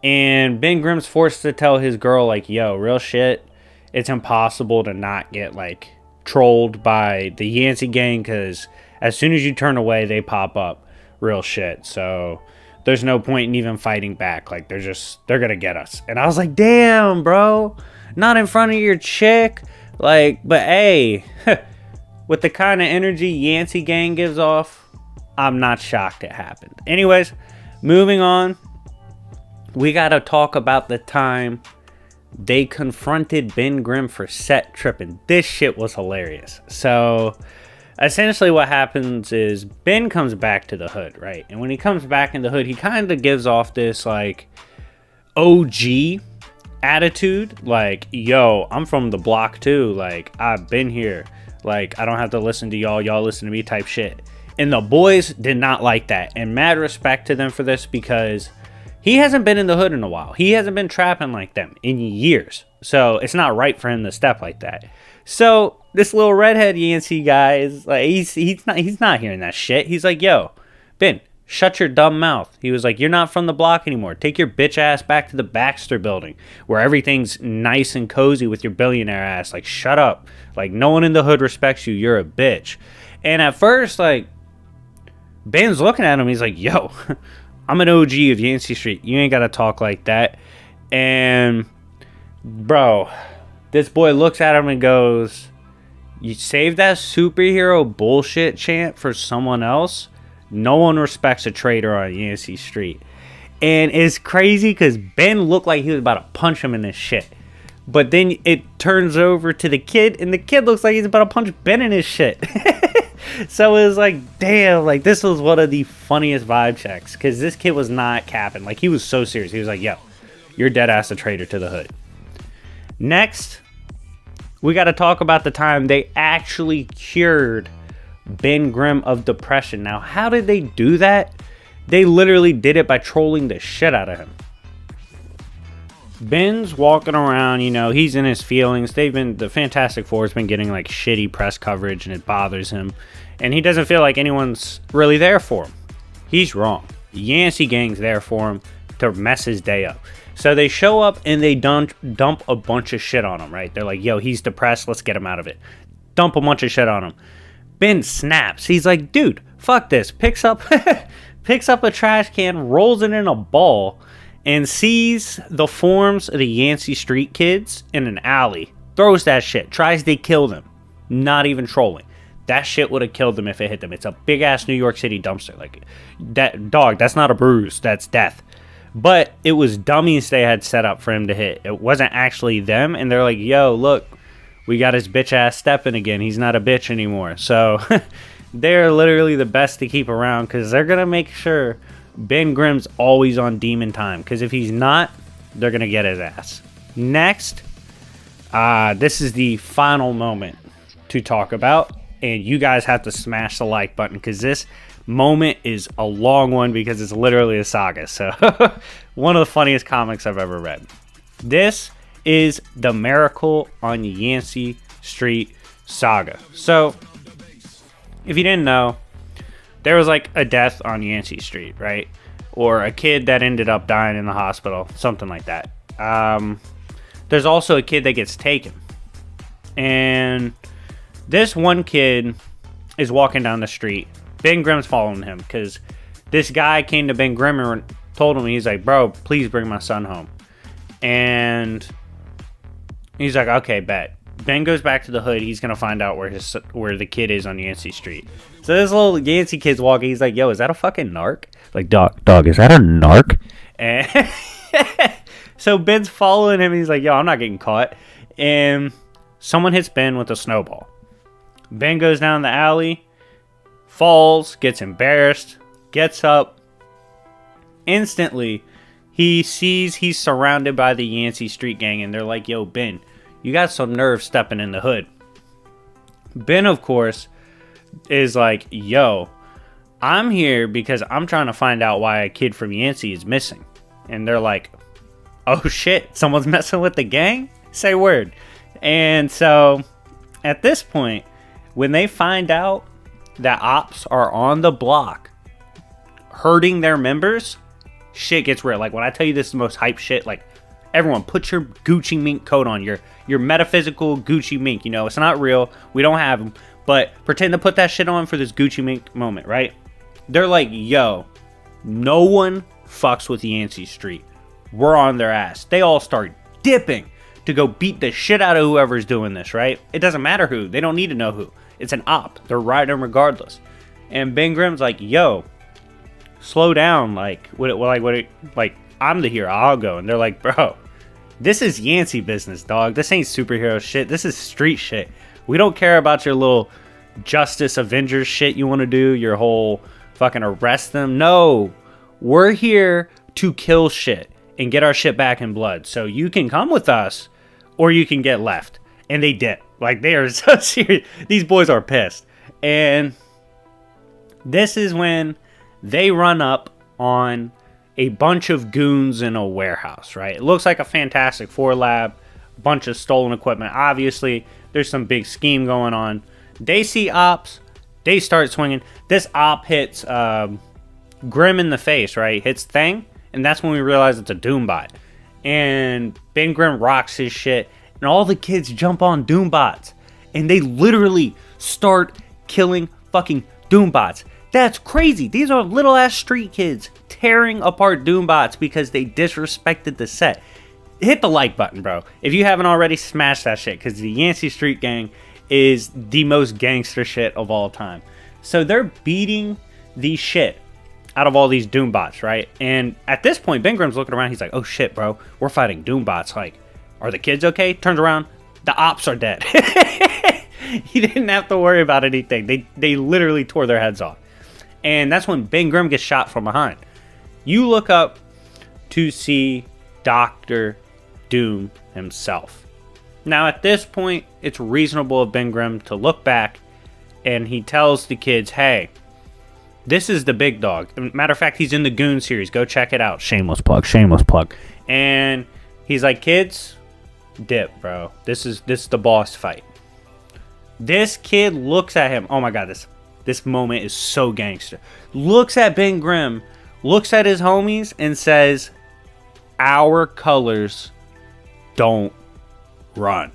And Ben Grimm's forced to tell his girl, like, yo, real shit, it's impossible to not get, like, trolled by the Yancy gang, because as soon as you turn away, they pop up. Real shit. So there's no point in even fighting back. Like, they're gonna get us. And I was like, damn, bro, not in front of your chick. Like, but hey, with the kind of energy Yancy gang gives off, I'm not shocked it happened. Anyways, moving on. We gotta talk about the time they confronted Ben Grimm for set tripping. This shit was hilarious. So essentially what happens is Ben comes back to the hood, right? And when he comes back in the hood, he kind of gives off this like OG attitude. Like, yo, I'm from the block too. Like, I've been here. Like, I don't have to listen to y'all. Y'all listen to me type shit. And the boys did not like that. And mad respect to them for this, because he hasn't been in the hood in a while. He hasn't been trapping like them in years. So it's not right for him to step like that. So this little redhead Yancy guy is like, he's not hearing that shit. He's like, yo, Ben, shut your dumb mouth. He was like, you're not from the block anymore. Take your bitch ass back to the Baxter building where everything's nice and cozy with your billionaire ass. Like, shut up. Like, no one in the hood respects you. You're a bitch. And at first, like, Ben's looking at him. He's like, yo, I'm an OG of Yancy Street. You ain't got to talk like that. And, bro, this boy looks at him and goes, you save that superhero bullshit chant for someone else? No one respects a traitor on Yancy Street. And it's crazy because Ben looked like he was about to punch him in this shit. But then it turns over to the kid, and the kid looks like he's about to punch Ben in his shit. So it was like, damn, like this was one of the funniest vibe checks, because this kid was not capping. Like, he was so serious. He was like, yo, you're dead ass a traitor to the hood. Next, we got to talk about the time they actually cured Ben Grimm of depression. Now, how did they do that? They literally did it by trolling the shit out of him. Ben's walking around, you know, he's in his feelings. The Fantastic Four's been getting like shitty press coverage, and it bothers him. And he doesn't feel like anyone's really there for him. He's wrong. The Yancy gang's there for him to mess his day up. So they show up and they dump a bunch of shit on him, right? They're like, yo, he's depressed. Let's get him out of it. Dump a bunch of shit on him. Ben snaps. He's like, dude, fuck this. Picks up a trash can, rolls it in a ball, and sees the forms of the Yancy Street kids in an alley. Throws that shit. Tries to kill them. Not even trolling. That shit would have killed them if it hit them. It's a big-ass New York City dumpster. Like, that dog, that's not a bruise. That's death. But it was dummies they had set up for him to hit. It wasn't actually them. And they're like, yo, look, we got his bitch-ass stepping again. He's not a bitch anymore. So they're literally the best to keep around, because they're going to make sure Ben Grimm's always on demon time, because if he's not, they're going to get his ass. Next, this is the final moment to talk about, and you guys have to smash the like button, because this moment is a long one, because it's literally a saga. So one of the funniest comics I've ever read. This is the Miracle on Yancy Street saga. So if you didn't know, there was like a death on Yancy Street, right? Or a kid that ended up dying in the hospital, something like that. There's also a kid that gets taken. And this one kid is walking down the street. Ben Grimm's following him, because this guy came to Ben Grimm and told him, he's like, bro, please bring my son home. And he's like, okay, bet. Ben goes back to the hood. He's going to find out where the kid is on Yancy Street. So this little Yancy kid's walking. He's like, yo, is that a fucking narc? Like, dog, is that a narc? And so Ben's following him. He's like, yo, I'm not getting caught. And someone hits Ben with a snowball. Ben goes down the alley, falls, gets embarrassed, gets up. Instantly, he sees he's surrounded by the Yancy Street Gang, and they're like, yo, Ben, you got some nerve stepping in the hood. Ben, of course, is like, yo, I'm here because I'm trying to find out why a kid from Yancy is missing. And they're like, oh shit, someone's messing with the gang? Say word. And so, at this point, when they find out that ops are on the block hurting their members, shit gets real. Like, when I tell you this is the most hype shit, like, everyone put your Gucci mink coat on, your metaphysical Gucci mink. You know, it's not real. We don't have them. But pretend to put that shit on for this Gucci mink moment, right? They're like, yo, no one fucks with Yancy Street. We're on their ass. They all start dipping to go beat the shit out of whoever's doing this, right? It doesn't matter who. They don't need to know who. It's an op. They're riding regardless. And Ben Grimm's like, yo, slow down. Like, I'm the hero. I'll go. And they're like, bro, this is Yancy business, dog. This ain't superhero shit. This is street shit. We don't care about your little Justice Avengers shit you want to do, your whole fucking arrest them. No, we're here to kill shit and get our shit back in blood. So you can come with us or you can get left. And they did. Like, they are so serious. These boys are pissed. And this is when they run up on a bunch of goons in a warehouse, right? It looks like a Fantastic Four lab, bunch of stolen equipment. Obviously, there's some big scheme going on. They see ops. They start swinging. This op hits Grimm in the face, right? Hits Thing. And that's when we realize it's a Doombot. And Ben Grimm rocks his shit. And all the kids jump on Doombots. And they literally start killing fucking Doombots. That's crazy. These are little ass street kids tearing apart Doombots because they disrespected the set. Hit the like button, bro. If you haven't already, smash that shit. Because the Yancy Street Gang is the most gangster shit of all time. So they're beating the shit out of all these Doombots, right? And at this point, Ben Grimm's looking around. He's like, oh shit, bro. We're fighting Doombots. Like, are the kids okay? Turns around. The ops are dead. He didn't have to worry about anything. They literally tore their heads off. And that's when Ben Grimm gets shot from behind. You look up to see Dr. Doom himself. Now, at this point, it's reasonable of Ben Grimm to look back, and he tells the kids, hey, this is the big dog. Matter of fact, he's in the Goons series. Go check it out. Shameless plug, shameless plug. And he's like, kids, dip, bro. This is the boss fight. This kid looks at him. Oh my god, this moment is so gangster. Looks at Ben Grimm, looks at his homies, and says, our colors don't run.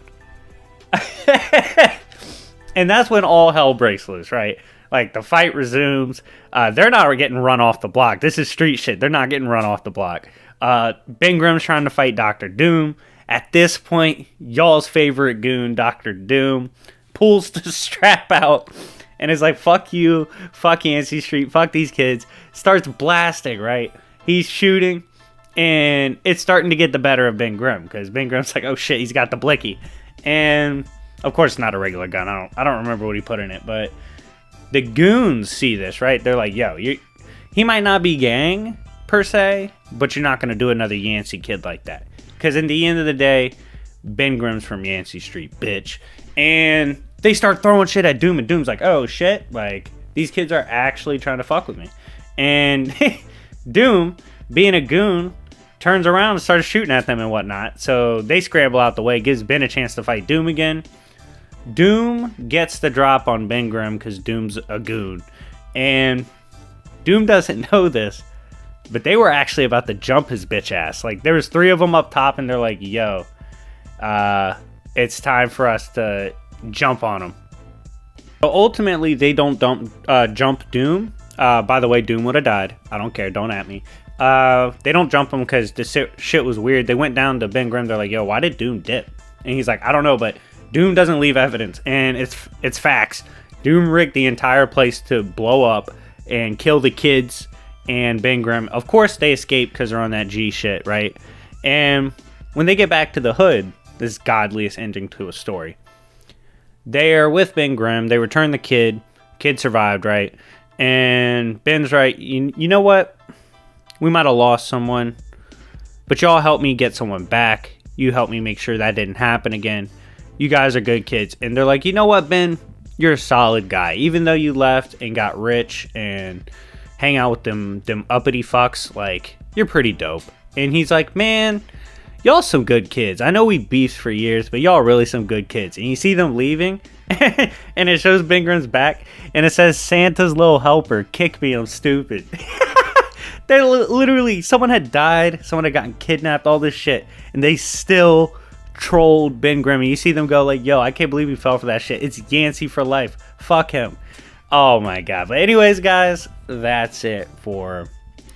And that's when all hell breaks loose, right? Like, the fight resumes. They're not getting run off the block. This is street shit. They're not getting run off the block. Ben Grimm's trying to fight Dr. Doom. At this point, y'all's favorite goon, Dr. Doom, pulls the strap out and is like, fuck you, fuck Yancy Street, fuck these kids. Starts blasting, right? He's shooting, and it's starting to get the better of Ben Grimm, because Ben Grimm's like, oh shit, he's got the blicky. And, of course, it's not a regular gun. I don't remember what he put in it, but the goons see this, right? They're like, yo, he might not be gang, per se, but you're not going to do another Yancy kid like that. Because in the end of the day, Ben Grimm's from Yancy Street, bitch. And they start throwing shit at Doom, and Doom's like, oh shit, like, these kids are actually trying to fuck with me. And Doom, being a goon, turns around and starts shooting at them and whatnot. So they scramble out the way, gives Ben a chance to fight Doom again. Doom gets the drop on Ben Grimm because Doom's a goon. And Doom doesn't know this, but they were actually about to jump his bitch ass. Like, there was 3 of them up top, and they're like, yo, it's time for us to jump on him. So ultimately, they don't jump Doom. By the way, Doom would have died. I don't care. Don't at me. They don't jump him because the shit was weird. They went down to Ben Grimm. They're like, yo, why did Doom dip? And he's like, I don't know, but Doom doesn't leave evidence. And it's facts. Doom rigged the entire place to blow up and kill the kids and Ben Grimm. Of course, they escape because they're on that G shit, right? And when they get back to the hood, this godliest ending to a story. They are with Ben Grimm. They return the kid. Kid survived, right? And Ben's right. You know what? We might have lost someone, but y'all helped me get someone back. You helped me make sure that didn't happen again. You guys are good kids. And they're like, you know what, Ben? You're a solid guy. Even though you left and got rich and hang out with them uppity fucks, like, you're pretty dope. And he's like, man, y'all some good kids. I know we beefed for years, but y'all really some good kids. And you see them leaving, and it shows Ben Grimm's back, and it says, Santa's little helper, kick me, I'm stupid. They literally, someone had died, someone had gotten kidnapped, all this shit, and they still trolled Ben Grimm. And you see them go like, yo, I can't believe he fell for that shit. It's Yancy for life. Fuck him. Oh my god. But anyways, guys, that's it for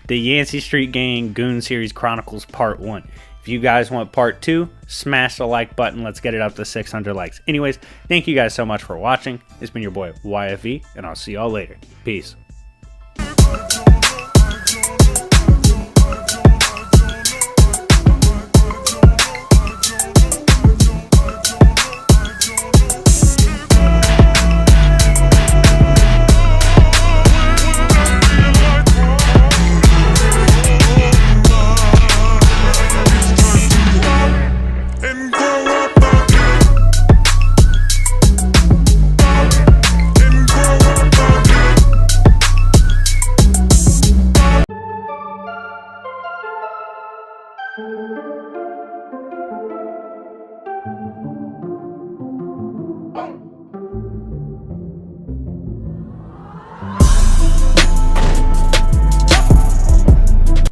the Yancy Street Gang Goon Series Chronicles Part 1. If you guys want Part 2, smash the like button. Let's get it up to 600 likes. Anyways, thank you guys so much for watching. It's been your boy, YFV, and I'll see y'all later. Peace.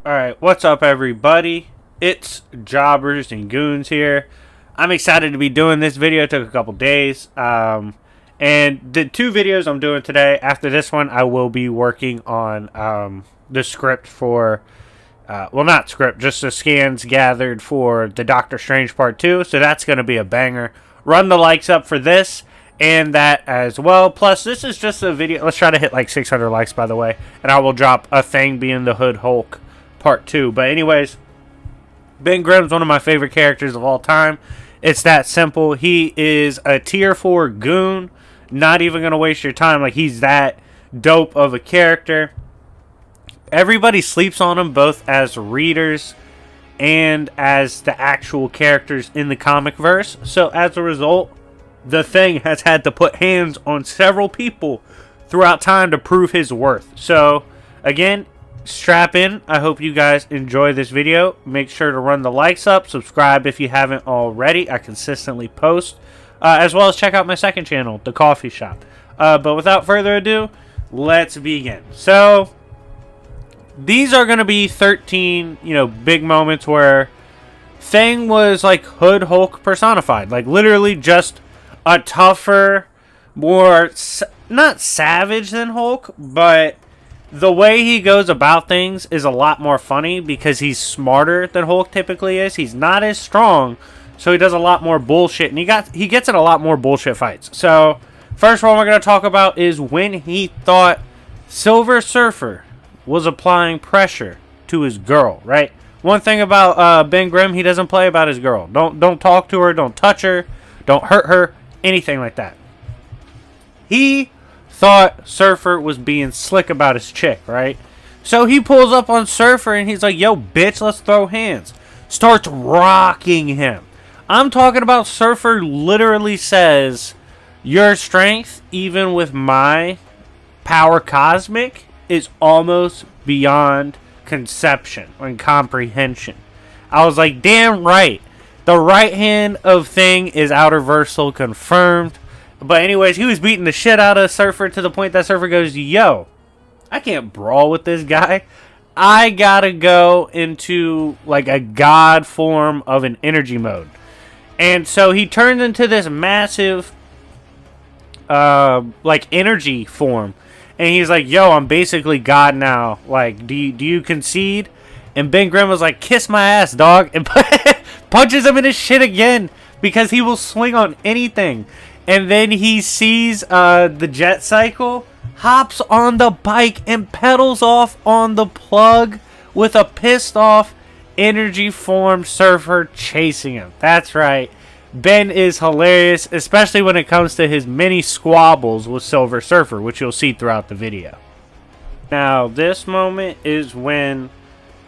Alright, what's up everybody? It's Jobbers and Goons here. I'm excited to be doing this video. It took a couple days. And the two videos I'm doing today, after this one, I will be working on the script for, well not script, just the scans gathered for the Doctor Strange Part 2. So that's going to be a banger. Run the likes up for this and that as well. Plus, this is just a video. Let's try to hit like 600 likes, by the way. And I will drop a thing being the Hood Hulk Part 2. But anyways, Ben Grimm's one of my favorite characters of all time. It's that simple. He is a tier 4 goon. Not even going to waste your time. Like, he's that dope of a character. Everybody sleeps on him, both as readers and as the actual characters in the comic verse. So as a result, the Thing has had to put hands on several people throughout time to prove his worth. So again, strap in. I hope you guys enjoy this video. Make sure to run the likes up. Subscribe if you haven't already. I consistently post. As well as check out my second channel, The Coffee Shop. But without further ado, let's begin. So, these are going to be 13, big moments where Thing was like Hood Hulk personified. Like, literally just a tougher, more, not savage than Hulk, but the way he goes about things is a lot more funny because he's smarter than Hulk typically is. He's not as strong, so he does a lot more bullshit, and he gets in a lot more bullshit fights. So, first one we're going to talk about is when he thought Silver Surfer was applying pressure to his girl, right? One thing about Ben Grimm, he doesn't play about his girl. Don't talk to her, don't touch her, don't hurt her, anything like that. He thought Surfer was being slick about his chick, right? So he pulls up on Surfer and he's like, yo, bitch, let's throw hands. Starts rocking him. I'm talking about Surfer literally says, your strength, even with my power cosmic, is almost beyond conception and comprehension. I was like, damn right. The right hand of Thing is outerversal confirmed. But anyways, he was beating the shit out of Surfer to the point that Surfer goes, yo, I can't brawl with this guy. I gotta go into like a god form of an energy mode. And so he turns into this massive like energy form. And he's like, yo, I'm basically God now. Like, do you concede? And Ben Grimm was like, kiss my ass, dog. And punches him in his shit again because he will swing on anything. And then he sees the jet cycle, hops on the bike, and pedals off on the plug with a pissed off energy form Surfer chasing him. That's right. Ben is hilarious, especially when it comes to his many squabbles with Silver Surfer, which you'll see throughout the video. Now, this moment is when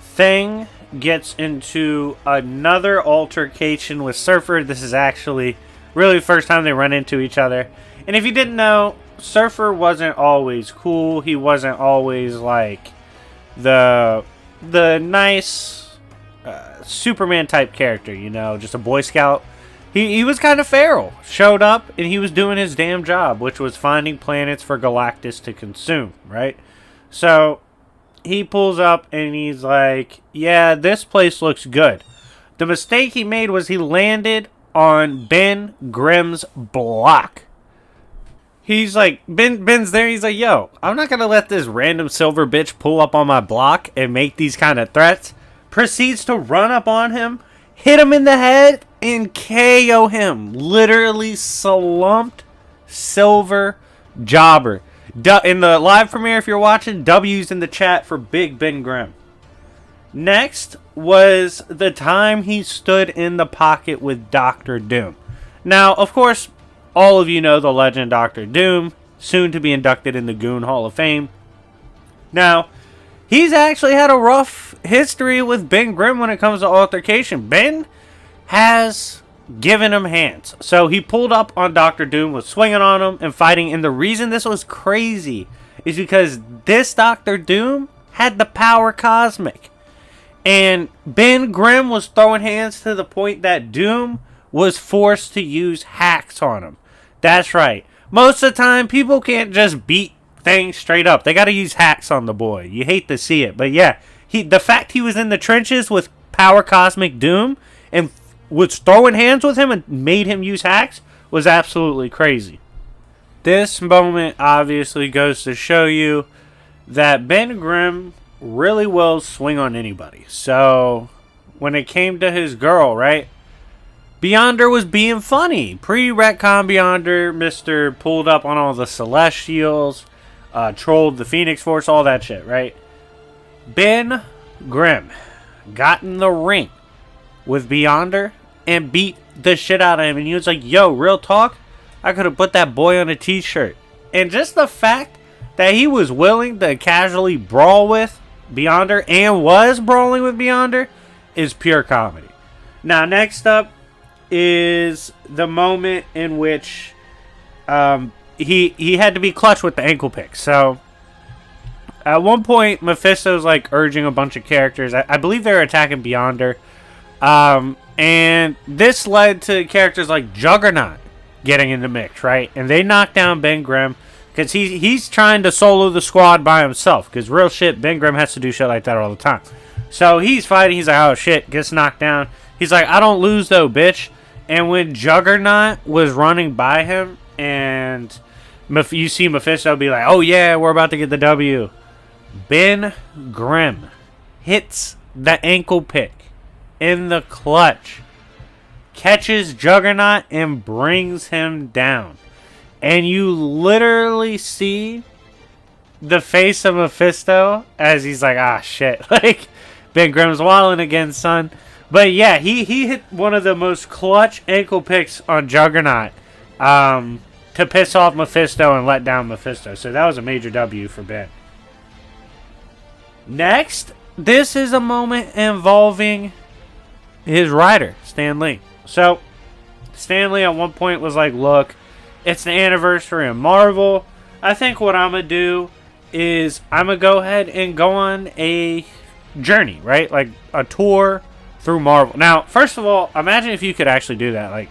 Thing gets into another altercation with Surfer. This is actually really the first time they run into each other. And if you didn't know, Surfer wasn't always cool. He wasn't always like the nice Superman type character, you know, just a Boy Scout. He was kind of feral. Showed up and he was doing his damn job, which was finding planets for Galactus to consume, right? So he pulls up and he's like, yeah, this place looks good. The mistake he made was he landed on Ben Grimm's block. He's like, Ben's there. He's like, yo, I'm not going to let this random silver bitch pull up on my block and make these kind of threats. Proceeds to run up on him, hit him in the head, and KO him. Literally slumped Silver Jobber. In the live premiere, if you're watching, W's in the chat for Big Ben Grimm. Next was the time he stood in the pocket with Dr. Doom. Now, of course, all of you know the legend Dr. Doom, soon to be inducted in the Goon Hall of Fame. Now, he's actually had a rough history with Ben Grimm when it comes to altercation. Ben has given him hands. So he pulled up on Dr. Doom, was swinging on him and fighting. And the reason this was crazy is because this Dr. Doom had the power cosmic. And Ben Grimm was throwing hands to the point that Doom was forced to use hacks on him. That's right. Most of the time, people can't just beat things straight up. They got to use hacks on the boy. You hate to see it. But yeah, the fact he was in the trenches with Power Cosmic Doom and was throwing hands with him and made him use hacks was absolutely crazy. This moment obviously goes to show you that Ben Grimm really will swing on anybody. So when it came to his girl, right? Beyonder was being funny. Pre-retcon Beyonder, Mr. pulled up on all the Celestials, trolled the Phoenix Force, all that shit, right? Ben Grimm got in the ring with Beyonder and beat the shit out of him. And he was like, yo, real talk, I could have put that boy on a t-shirt. And just the fact that he was willing to casually brawl with Beyonder and was brawling with Beyonder is pure comedy. Now, next up is the moment in which he had to be clutch with the ankle pick. So at one point, Mephisto's like urging a bunch of characters. I believe they were attacking Beyonder. And this led to characters like Juggernaut getting in the mix, right? And they knocked down Ben Grimm because he's trying to solo the squad by himself. Because real shit, Ben Grimm has to do shit like that all the time. So he's fighting. He's like, oh shit, gets knocked down. He's like, I don't lose though, bitch. And when Juggernaut was running by him and you see Mephisto be like, oh yeah, we're about to get the W. Ben Grimm hits the ankle pick in the clutch, catches Juggernaut and brings him down. And you literally see the face of Mephisto as he's like, ah shit, like Ben Grimm's wilding again, son. But yeah, he hit one of the most clutch ankle picks on Juggernaut to piss off Mephisto and let down Mephisto. So that was a major W for Ben. Next, this is a moment involving his writer, Stanley. So Stanley at one point was like, look, it's the anniversary of Marvel. I think what I'm going to do is I'm going to go ahead and go on a journey, right? Like a tour through Marvel. Now, first of all, imagine if you could actually do that. Like,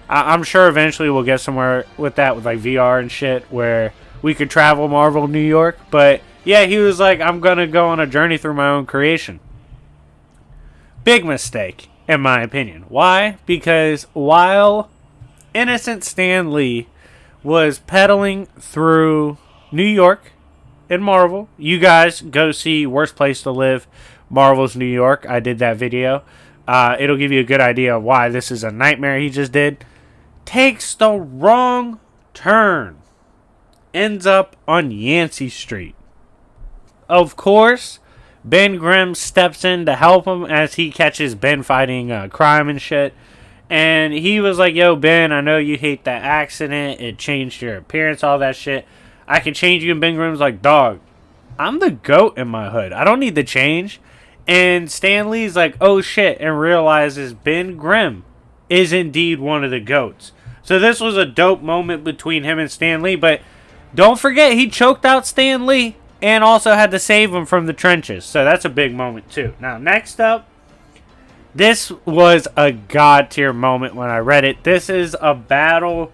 I'm sure eventually we'll get somewhere with that, with like VR and shit, where we could travel Marvel New York. But yeah, he was like, I'm going to go on a journey through my own creation. Big mistake, in my opinion. Why? Because while innocent Stan Lee was pedaling through New York in Marvel, you guys go see Worst Place to Live, Marvel's New York. I did that video. It'll give you a good idea of why this is a nightmare he just did. Takes the wrong turn. Ends up on Yancy Street. Of course, Ben Grimm steps in to help him as he catches Ben fighting crime and shit. And he was like, yo, Ben, I know you hate that accident. It changed your appearance, all that shit. I can change you. And Ben Grimm's like, dog, I'm the GOAT in my hood. I don't need to change. And Stanley's like, oh shit, and realizes Ben Grimm is indeed one of the GOATs. So this was a dope moment between him and Stanley, but don't forget, he choked out Stanley and also had to save him from the trenches. So that's a big moment too. Now, next up, this was a god tier moment when I read it. This is a battle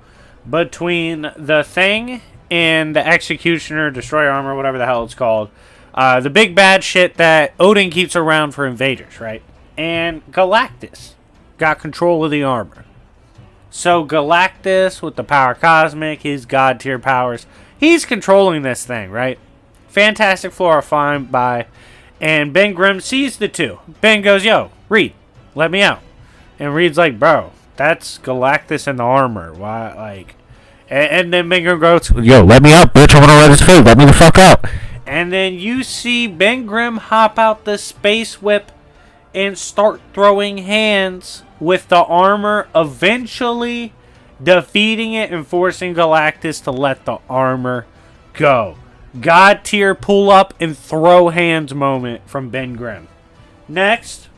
between the Thing and the Executioner, Destroyer Armor, whatever the hell it's called. The big bad shit that Odin keeps around for invaders, right? And Galactus got control of the armor. So Galactus, with the power cosmic, his god tier powers, he's controlling this thing, right? Fantastic Flora flying by, and Ben Grimm sees the two. Ben goes, yo, Reed, let me out. And Reed's like, bro, that's Galactus in the armor. Why, like... And then Ben Grimm goes, yo, let me out, bitch. I want to ride his food. Let me the fuck out. And then you see Ben Grimm hop out the space whip and start throwing hands with the armor, eventually defeating it and forcing Galactus to let the armor go. God tier pull up and throw hands moment from Ben Grimm. Next,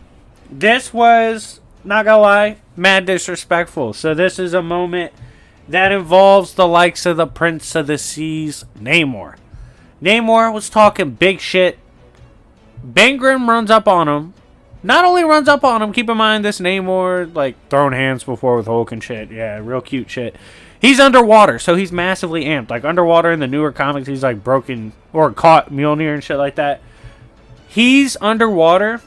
this was, not gonna lie, mad disrespectful. So this is a moment that involves the likes of the Prince of the Seas, Namor. Namor was talking big shit. Ben Grimm runs up on him. Not only runs up on him, keep in mind this Namor, like, thrown hands before with Hulk and shit. Yeah, real cute shit. He's underwater, so he's massively amped. Like, underwater in the newer comics, he's, like, broken or caught Mjolnir and shit like that. He's underwater.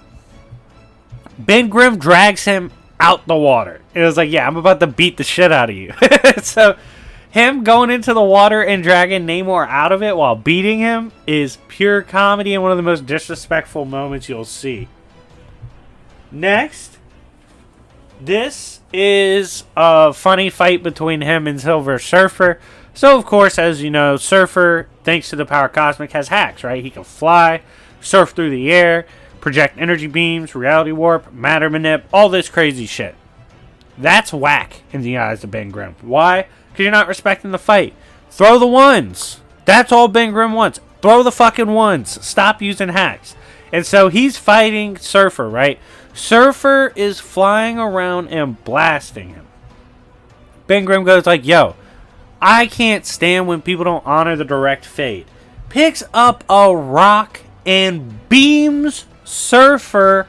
Ben Grimm drags him out the water. It was like, yeah, I'm about to beat the shit out of you. So, him going into the water and dragging Namor out of it while beating him is pure comedy and one of the most disrespectful moments you'll see. Next, this is a funny fight between him and Silver Surfer. So, of course, as you know, Surfer, thanks to the power cosmic, has hacks, right? He can fly, surf through the air, project energy beams, reality warp, matter manip, all this crazy shit. That's whack in the eyes of Ben Grimm. Why? Because you're not respecting the fight. Throw the ones. That's all Ben Grimm wants. Throw the fucking ones. Stop using hacks. And so he's fighting Surfer, right? Surfer is flying around and blasting him. Ben Grimm goes like, yo, I can't stand when people don't honor the direct fade. Picks up a rock and beams Surfer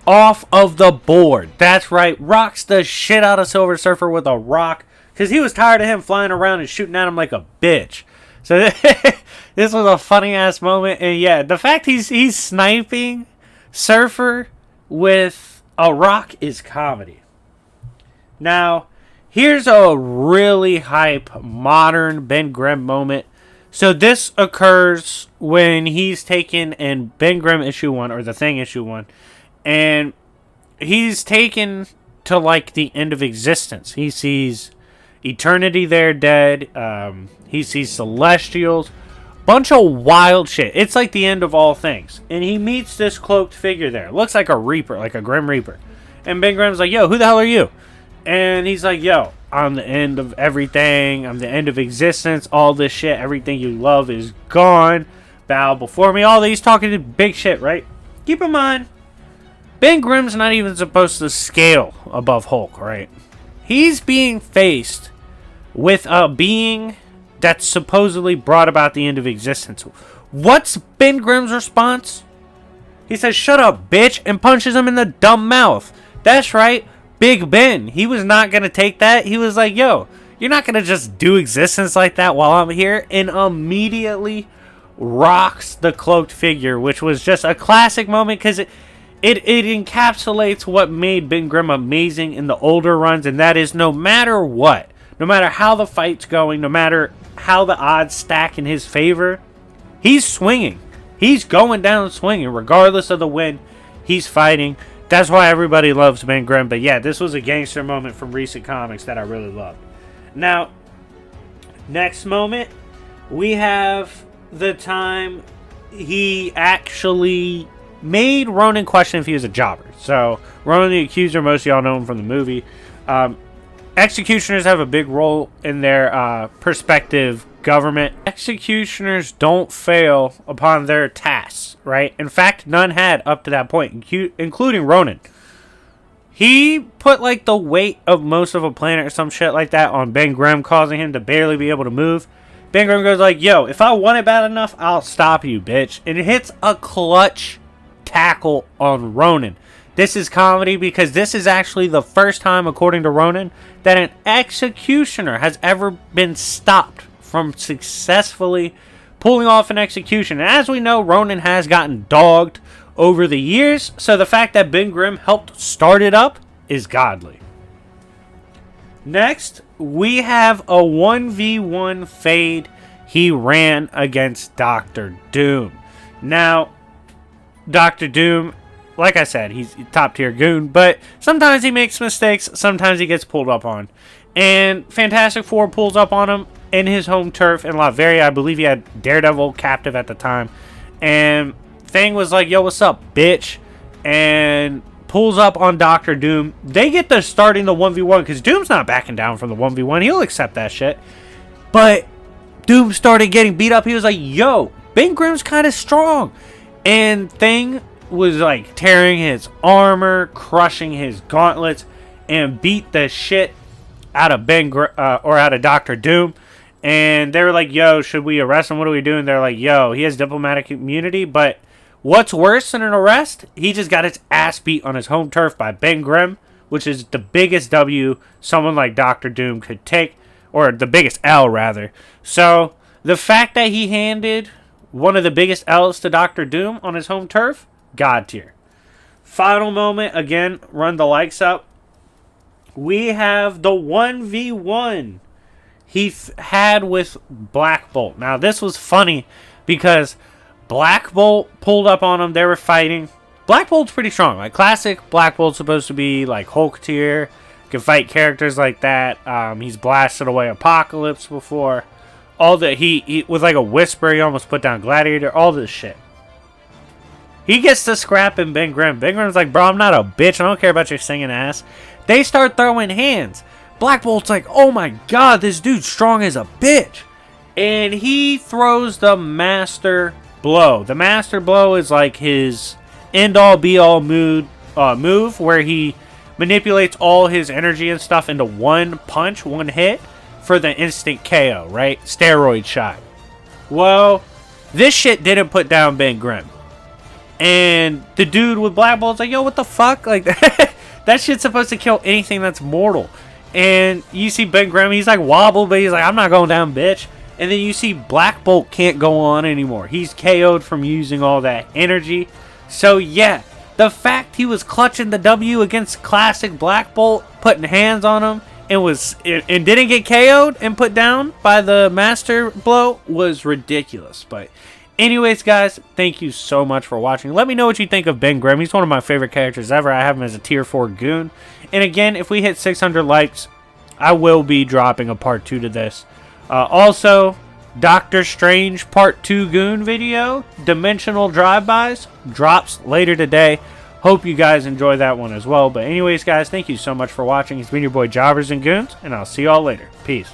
off of the board. That's right. Rocks the shit out of Silver Surfer with a rock. Because he was tired of him flying around and shooting at him like a bitch. So this was a funny ass moment. And yeah, the fact he's sniping Surfer with a rock is comedy. Now, here's a really hype modern Ben Grimm moment. So this occurs when he's taken in Ben Grimm issue 1, or the Thing issue 1, and he's taken to like the end of existence. He sees eternity there dead. He sees celestials. Bunch of wild shit. It's like the end of all things. And he meets this cloaked figure there. Looks like a Reaper, like a Grim Reaper. And Ben Grimm's like, yo, who the hell are you? And he's like, yo, I'm the end of everything. I'm the end of existence. All this shit, everything you love is gone. Bow before me. All these talking big shit, right? Keep in mind, Ben Grimm's not even supposed to scale above Hulk, right? He's being faced with a being that's supposedly brought about the end of existence. What's Ben Grimm's response? He says, shut up, bitch, and punches him in the dumb mouth. That's right, Big Ben. He was not going to take that. He was like, yo, you're not going to just do existence like that while I'm here. And immediately rocks the cloaked figure, which was just a classic moment because it encapsulates what made Ben Grimm amazing in the older runs, and that is no matter what, no matter how the fight's going, no matter how the odds stack in his favor, he's swinging. He's going down swinging, regardless of the win. He's fighting. That's why everybody loves Ben Grimm. But yeah, this was a gangster moment from recent comics that I really loved. Now, next moment, we have the time he actually made Ronin question if he was a jobber. So, Ronin the Accuser, most of y'all know him from the movie. Executioners have a big role in their perspective government. Executioners don't fail upon their tasks, right? In fact, none had up to that point, including Ronin. He put like the weight of most of a planet or some shit like that on Ben Grimm, causing him to barely be able to move. Ben Grimm goes like, yo, if I want it bad enough, I'll stop you, bitch. And it hits a clutch tackle on Ronin. This is comedy because this is actually the first time, according to Ronin, that an executioner has ever been stopped from successfully pulling off an execution. And as we know, Ronin has gotten dogged over the years, so the fact that Ben Grimm helped start it up is godly. Next, we have a 1v1 fade. He ran against Dr. Doom. Now, Dr. Doom, like I said, he's a top tier goon, but sometimes he makes mistakes, sometimes he gets pulled up on. And Fantastic Four pulls up on him in his home turf in Latveria. I believe he had Daredevil captive at the time. And Thing was like, yo, what's up, bitch? And pulls up on Dr. Doom. They get to starting the 1v1 because Doom's not backing down from the 1v1. He'll accept that shit. But Doom started getting beat up. He was like, yo, Ben Grimm's kind of strong. And Thing was like tearing his armor, crushing his gauntlets, and beat the shit out of out of Dr. Doom. And they were like, yo, should we arrest him? What are we doing? They're like, yo, he has diplomatic immunity, but what's worse than an arrest? He just got his ass beat on his home turf by Ben Grimm, which is the biggest W someone like Dr. Doom could take, or the biggest L, rather. So the fact that he handed one of the biggest L's to Dr. Doom on his home turf, God tier. Final moment, again, run the likes up. We have the 1v1 he had with Black Bolt. Now, this was funny because Black Bolt pulled up on him. They were fighting. Black Bolt's pretty strong. Like, classic Black Bolt's supposed to be like Hulk tier. Can fight characters like that. He's blasted away Apocalypse before. All that he with like a whisper, he almost put down Gladiator. All this shit. He gets to scrapping Ben Grimm. Ben Grimm's like, bro, I'm not a bitch. I don't care about your singing ass. They start throwing hands. Black Bolt's like, oh my god, this dude's strong as a bitch. And he throws the Master Blow. The Master Blow is like his end-all, be-all move where he manipulates all his energy and stuff into one punch, one hit for the instant KO, right? Steroid shot. Well, this shit didn't put down Ben Grimm. And the dude with Black Bolt's like, yo, what the fuck? Like, that shit's supposed to kill anything that's mortal. And you see Ben Grimm, he's like wobbled, but he's like, I'm not going down, bitch. And then you see Black Bolt can't go on anymore. He's KO'd from using all that energy. So yeah, the fact he was clutching the W against classic Black Bolt, putting hands on him, and didn't get KO'd and put down by the Master Blow was ridiculous. But anyways, guys, thank you so much for watching. Let me know what you think of Ben Grimm. He's one of my favorite characters ever. I have him as a tier 4 goon. And again, if we hit 600 likes, I will be dropping a part 2 to this. Also, Doctor Strange Part 2 Goon video, Dimensional Drive-Bys, drops later today. Hope you guys enjoy that one as well. But anyways, guys, thank you so much for watching. It's been your boy Jobbers and Goons, and I'll see y'all later. Peace.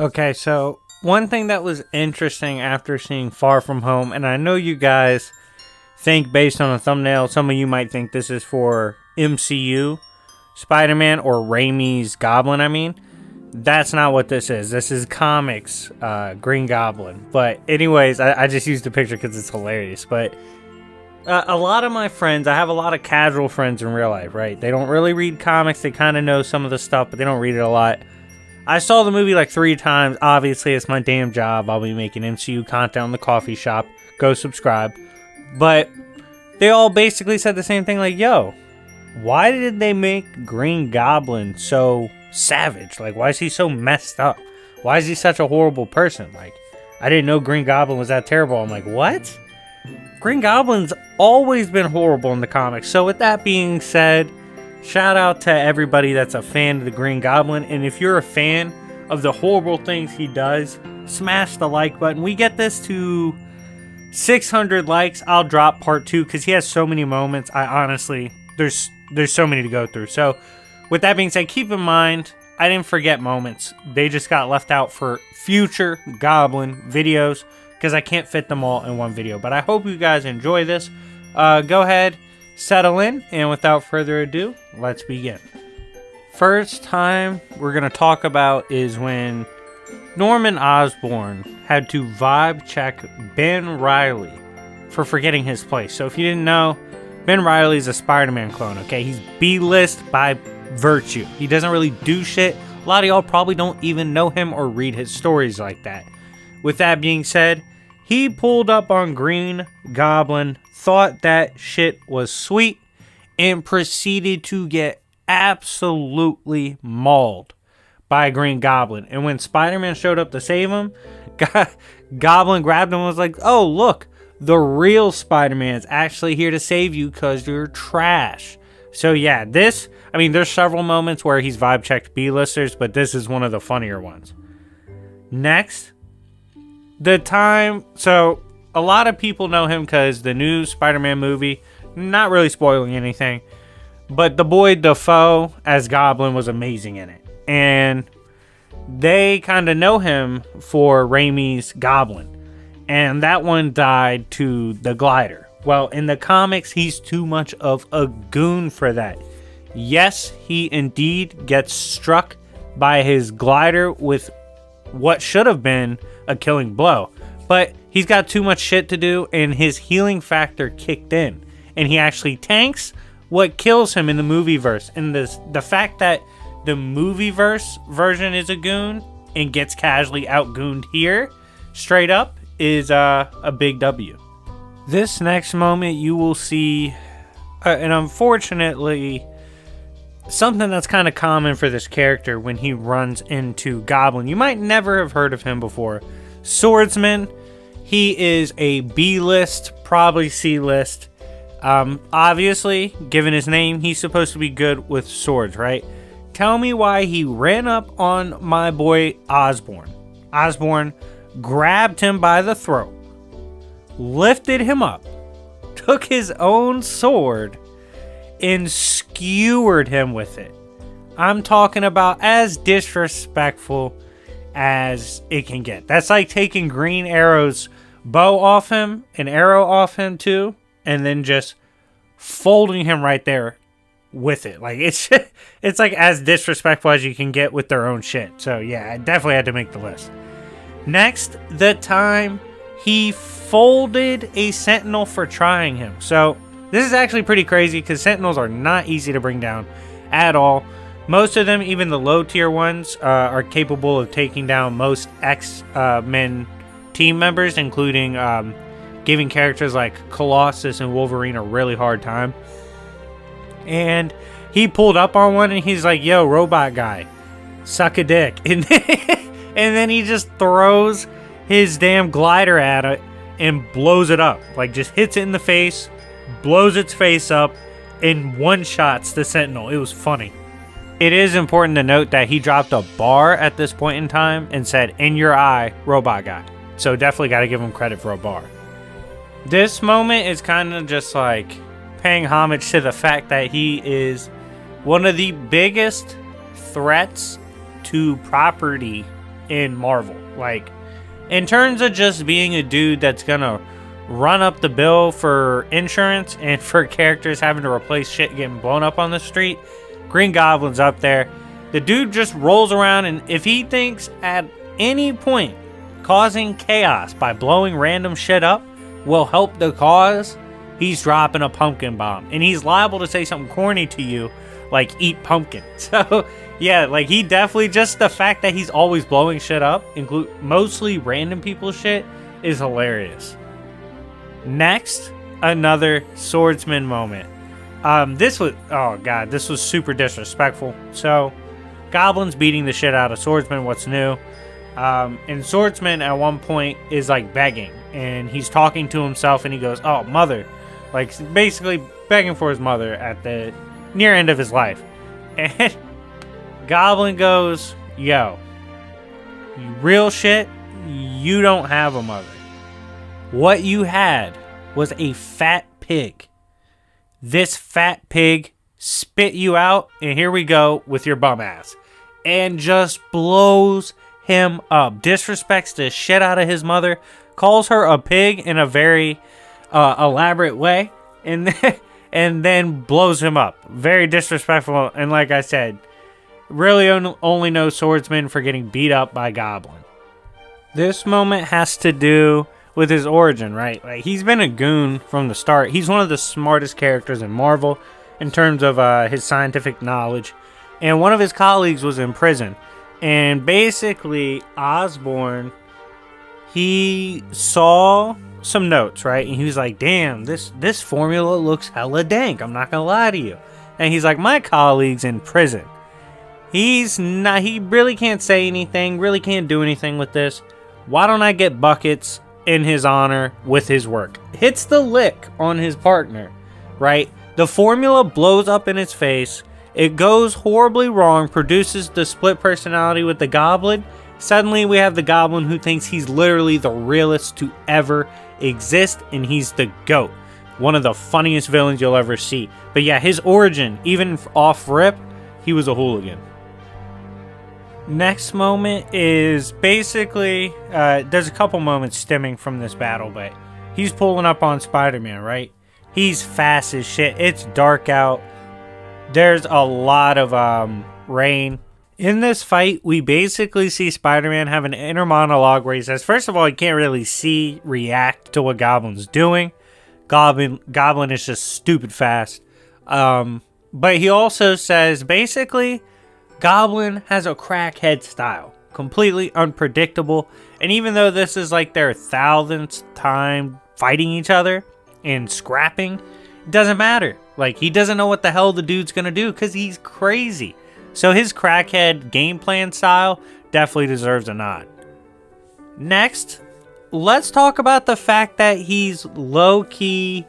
Okay, so one thing that was interesting after seeing Far From Home, and I know you guys think based on the thumbnail, some of you might think this is for MCU Spider-Man or Raimi's Goblin, I mean. That's not what this is. This is comics Green Goblin. But anyways, I just used the picture because it's hilarious. But a lot of my friends, I have a lot of casual friends in real life, right? They don't really read comics. They kind of know some of the stuff, but they don't read it a lot. I saw the movie like 3 times. Obviously, it's my damn job. I'll be making MCU content on the coffee shop. Go subscribe. But they all basically said the same thing, like, yo, why did they make Green Goblin so savage? Like, why is he so messed up? Why is he such a horrible person? Like, I didn't know Green Goblin was that terrible. I'm like, what? Green Goblin's always been horrible in the comics. So with that being said, shout out to everybody that's a fan of the Green Goblin. And if you're a fan of the horrible things he does, smash the like button. We get this to 600 likes. I'll drop part 2 because he has so many moments. I honestly, there's so many to go through. So with that being said, keep in mind, I didn't forget moments. They just got left out for future Goblin videos because I can't fit them all in one video. But I hope you guys enjoy this. Go ahead, settle in, and without further ado, let's begin. First time we're going to talk about is when Norman Osborn had to vibe check Ben Reilly for forgetting his place. So if you didn't know, Ben Reilly is a Spider-Man clone, okay? He's B-list by virtue. He doesn't really do shit. A lot of y'all probably don't even know him or read his stories like that. With that being said, he pulled up on Green Goblin, thought that shit was sweet, and proceeded to get absolutely mauled by Green Goblin. And when Spider-Man showed up to save him, Goblin grabbed him and was like, oh, look, the real Spider-Man is actually here to save you because you're trash. So yeah, this, I mean, there's several moments where he's vibe checked B-listers, but this is one of the funnier ones. Next, the time, so a lot of people know him because the new Spider-Man movie, not really spoiling anything, but the boy Dafoe as Goblin was amazing in it. And they kind of know him for Raimi's Goblin. And that one died to the glider. Well, in the comics, he's too much of a goon for that. Yes, he indeed gets struck by his glider with what should have been a killing blow. But he's got too much shit to do, and his healing factor kicked in. And he actually tanks what kills him in the movieverse. And the fact that the movieverse version is a goon and gets casually outgooned here, straight up, is a big W. This next moment you will see, and unfortunately, something that's kind of common for this character when he runs into Goblin. You might never have heard of him before. Swordsman. He is a B-list, probably C-list. Obviously, given his name, he's supposed to be good with swords, right? Tell me why he ran up on my boy Osborn. Osborn grabbed him by the throat, lifted him up, took his own sword, and skewered him with it. I'm talking about as disrespectful as it can get. That's like taking Green Arrow's bow off him, an arrow off him too, and then just folding him right there with it. Like, it's like as disrespectful as you can get with their own shit. So yeah, I definitely had to make the list. Next, the time he folded a Sentinel for trying him. So this is actually pretty crazy because Sentinels are not easy to bring down at all. Most of them, even the low tier ones, are capable of taking down most X-Men team members, including giving characters like Colossus and Wolverine a really hard time. And he pulled up on one and he's like, yo, robot guy, suck a dick. And then he just throws his damn glider at it and blows it up. Like, just hits it in the face, blows its face up, and one-shots the Sentinel. It was funny. It is important to note that he dropped a bar at this point in time and said, in your eye, robot guy. So definitely got to give him credit for a bar. This moment is kind of just like paying homage to the fact that he is one of the biggest threats to property in Marvel. Like, in terms of just being a dude that's gonna run up the bill for insurance and for characters having to replace shit getting blown up on the street, Green Goblin's up there. The dude just rolls around, and if he thinks at any point causing chaos by blowing random shit up will help the cause, he's dropping a pumpkin bomb. And he's liable to say something corny to you, like, eat pumpkin. So, yeah, like, he definitely, just the fact that he's always blowing shit up, mostly random people's shit, is hilarious. Next, another swordsman moment. This was super disrespectful. So, Goblin's beating the shit out of Swordsman. What's new? And Swordsman at one point is like begging, and he's talking to himself, and he goes, "Oh, mother," like basically begging for his mother at the near end of his life. And Goblin goes, "Yo, you real shit, you don't have a mother. What you had was a fat pig. This fat pig spit you out, and here we go with your bum ass." And just blows him up. Disrespects the shit out of his mother. Calls her a pig in a very elaborate way. And then blows him up. Very disrespectful. And like I said, really only knows Swordsman for getting beat up by Goblin. This moment has to do with his origin, right? Like, he's been a goon from the start. He's one of the smartest characters in Marvel in terms of his scientific knowledge. And one of his colleagues was in prison. And basically, Osborn, he saw some notes, right? And he was like, "Damn, this formula looks hella dank. I'm not gonna lie to you." And he's like, "My colleague's in prison. He really can't say anything, really can't do anything with this. Why don't I get buckets in his honor with his work?" Hits the lick on his partner, right? The formula blows up in his face. It goes horribly wrong, produces the split personality with the Goblin. Suddenly we have the Goblin who thinks he's literally the realest to ever exist, and he's the GOAT. One of the funniest villains you'll ever see. But yeah, his origin, even off rip, he was a hooligan. Next moment is basically, there's a couple moments stemming from this battle, but he's pulling up on Spider-Man, right? He's fast as shit. It's dark out. There's a lot of rain. In this fight, we basically see Spider-Man have an inner monologue where he says, first of all, he can't really react to what Goblin's doing. Goblin is just stupid fast. But he also says, basically, Goblin has a crackhead style. Completely unpredictable. And even though this is like their 1000th time fighting each other and scrapping, it doesn't matter. Like, he doesn't know what the hell the dude's gonna do because he's crazy. So his crackhead game plan style definitely deserves a nod. Next, let's talk about the fact that he's low-key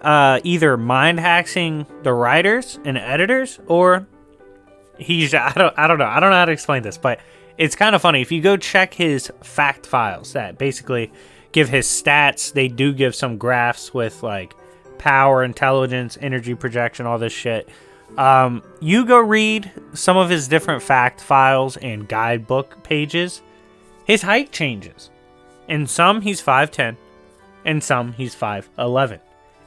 either mind-hacking the writers and editors, or he's, I don't know how to explain this, but it's kind of funny. If you go check his fact files that basically give his stats, they do give some graphs with like power, intelligence, energy projection, all this shit. You go read some of his different fact files and guidebook pages. His height changes. In some, he's 5'10", in some, he's 5'11".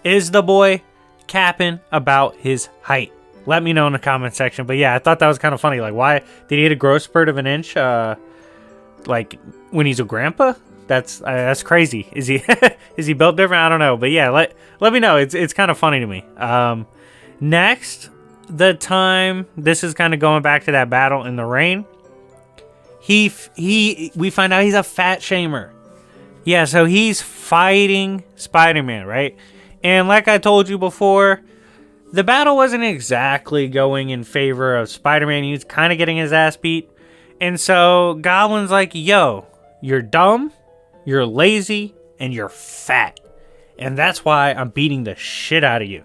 Is the boy capping about his height? Let me know in the comment section. But yeah, I thought that was kind of funny. Like, why did he hit a growth spurt of an inch? Like when he's a grandpa? That's crazy. Is he built different? I don't know. But yeah, let me know. It's kind of funny to me. Next, the time, this is kind of going back to that battle in the rain. We find out he's a fat shamer. Yeah, so he's fighting Spider-Man, right? And like I told you before, the battle wasn't exactly going in favor of Spider-Man. He was kind of getting his ass beat. And so Goblin's like, "Yo, you're dumb, you're lazy, and you're fat. And that's why I'm beating the shit out of you."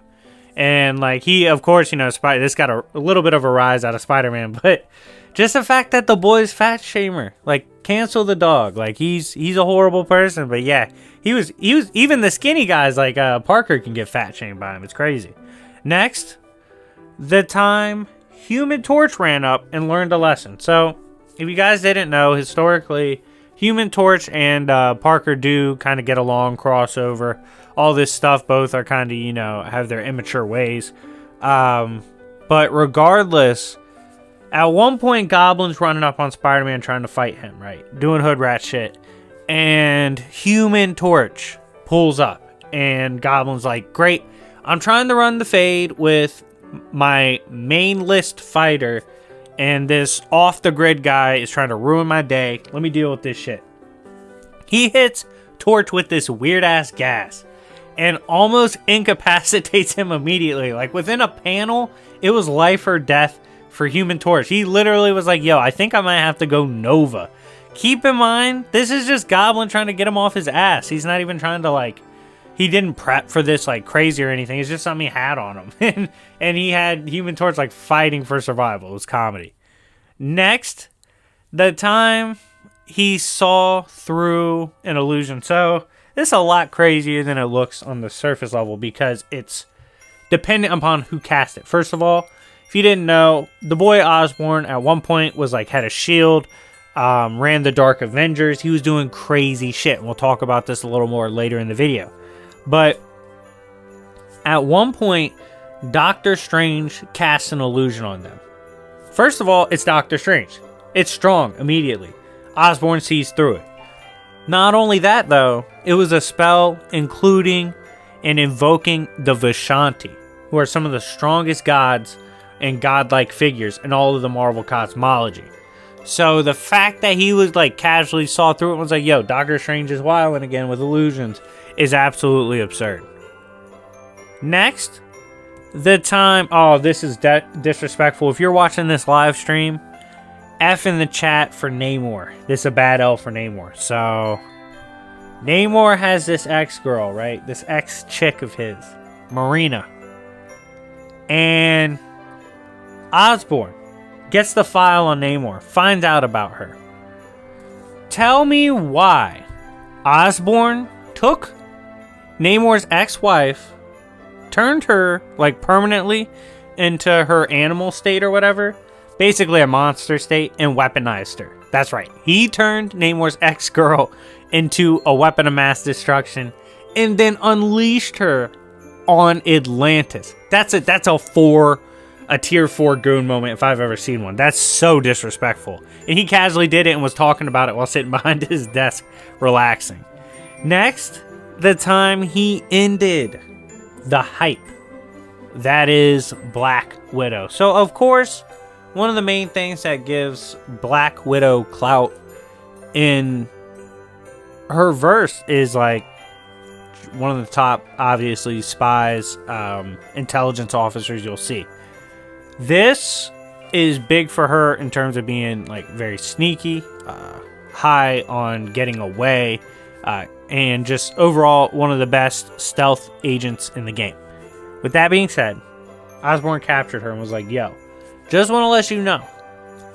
And like, he, of course, you know, this got a little bit of a rise out of Spider-Man, but just the fact that the boy's fat shamer, like, cancel the dog. Like, he's a horrible person. But yeah, he was even the skinny guys like Parker can get fat shamed by him. It's crazy. Next, the time Human Torch ran up and learned a lesson. So if you guys didn't know, historically, Human Torch and Parker do kind of get along, crossover, all this stuff. Both are kind of, you know, have their immature ways. But regardless, at one point, Goblin's running up on Spider-Man trying to fight him, right? Doing hood rat shit. And Human Torch pulls up. And Goblin's like, "Great, I'm trying to run the fade with my main list fighter. And this off-the-grid guy is trying to ruin my day. Let me deal with this shit." He hits Torch with this weird-ass gas. and almost incapacitates him immediately. Like, within a panel, it was life or death for Human Torch. He literally was like, yo, I think I might have to go Nova. Keep in mind, this is just Goblin trying to get him off his ass. He's not even trying to, like, he didn't prep for this, like, crazy or anything. It's just something he had on him. And he had Human Torch, like, fighting for survival. It was comedy. Next, the time he saw through an illusion. So, this is a lot crazier than it looks on the surface level because it's dependent upon who cast it. First of all, if you didn't know, the boy Osborn at one point was, like, had a shield, ran the Dark Avengers. He was doing crazy shit. And we'll talk about this a little more later in the video. But at one point, Doctor Strange casts an illusion on them. First of all, it's Doctor Strange. It's strong immediately. Osborn sees through it. Not only that, though, it was a spell including and invoking the Vishanti, who are some of the strongest gods and godlike figures in all of the Marvel cosmology. So the fact that he was like casually saw through it and was like, yo, Doctor Strange is wilding again with illusions is absolutely absurd. Next, the time... Oh, this is disrespectful. If you're watching this live stream, F in the chat for Namor. This is a bad L for Namor. So, Namor has this ex-girl, right? This ex-chick of his, Marina. And Osborn gets the file on Namor, finds out about her. Tell me why Osborn took Namor's ex-wife, turned her, like, permanently into her animal state or whatever, basically a monster state, and weaponized her. That's right. He turned Namor's ex-girl into a weapon of mass destruction and then unleashed her on Atlantis. That's a tier 4 goon moment if I've ever seen one. That's so disrespectful. And he casually did it and was talking about it while sitting behind his desk relaxing. Next, the time he ended the hype. That is Black Widow. So, of course, one of the main things that gives Black Widow clout in her verse is, like, one of the top, obviously, spies, intelligence officers you'll see. This is big for her in terms of being, like, very sneaky, high on getting away, and just overall one of the best stealth agents in the game. With that being said, Osborn captured her and was like, yo, just want to let you know,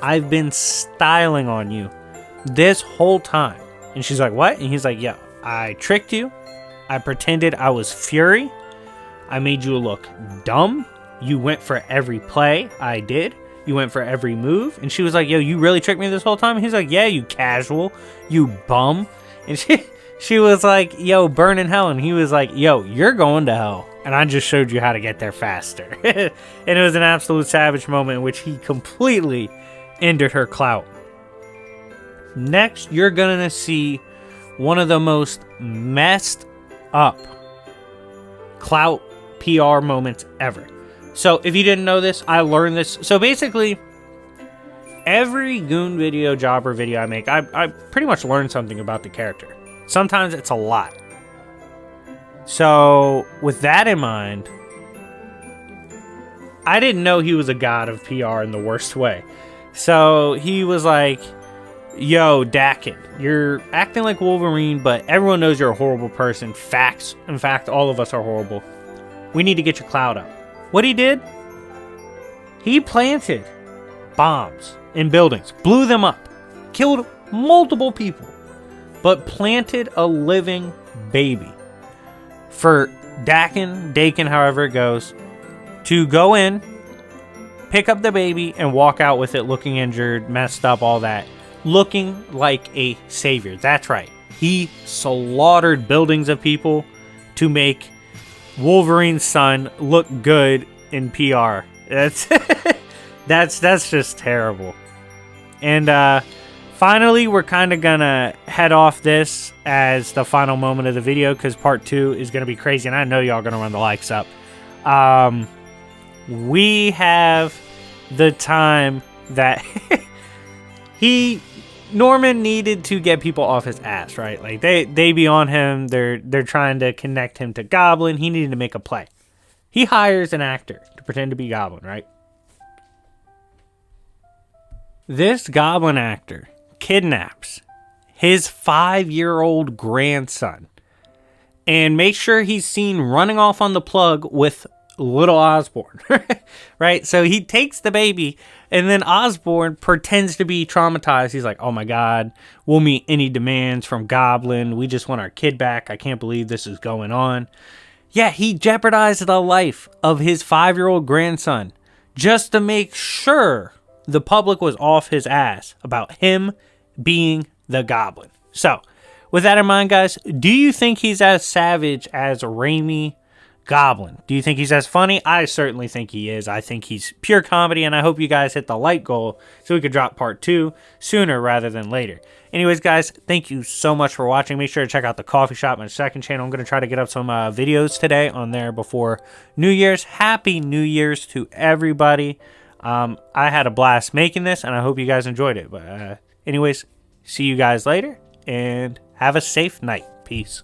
I've been styling on you this whole time. And she's like, what? And he's like, yo, I tricked you. I pretended I was Fury. I made you look dumb. You went for every play I did. You went for every move. And she was like, yo, you really tricked me this whole time? And he's like, yeah, you casual, you bum. And she was like, yo, burn in hell. And he was like, yo, you're going to hell. And I just showed you how to get there faster. And it was an absolute savage moment in which he completely ended her clout. Next, you're going to see one of the most messed up clout PR moments ever. So, if you didn't know this, I learned this. So, basically, every goon video, jobber video I make, I pretty much learn something about the character. Sometimes it's a lot. So, with that in mind, I didn't know he was a god of PR in the worst way. So, he was like, yo, Dakin, you're acting like Wolverine, but everyone knows you're a horrible person. Facts. In fact, all of us are horrible. We need to get your clout up. What he did? He planted bombs in buildings, blew them up, killed multiple people, but planted a living baby for Dakin, however it goes, to go in, pick up the baby, and walk out with it looking injured, messed up, all that, looking like a savior. That's right. He slaughtered buildings of people to make Wolverine's son look good in PR. That's just terrible. And finally, we're kind of gonna head off this as the final moment of the video because part 2 is gonna be crazy, and I know y'all gonna run the likes up. We have the time that he Norman needed to get people off his ass, right? Like they be on him. They're trying to connect him to Goblin. He needed to make a play. He hires an actor to pretend to be Goblin, right? This Goblin actor kidnaps his 5-year-old grandson and makes sure he's seen running off on the plug with little Osborn, right? So he takes the baby, and then Osborn pretends to be traumatized. He's like, oh my God, we'll meet any demands from Goblin. We just want our kid back. I can't believe this is going on. Yeah, he jeopardized the life of his 5-year-old grandson just to make sure the public was off his ass about him being the Goblin. So, with that in mind, guys, do you think he's as savage as Raimi Goblin? Do you think he's as funny? I certainly think he is. I think he's pure comedy, and I hope you guys hit the like goal so we could drop part 2 sooner rather than later. Anyways, guys, thank you so much for watching. Make sure to check out the coffee shop, my second channel. I'm going to try to get up some videos today on there before New Year's. Happy New Year's to everybody. I had a blast making this, and I hope you guys enjoyed it. But anyways, see you guys later, and have a safe night. Peace.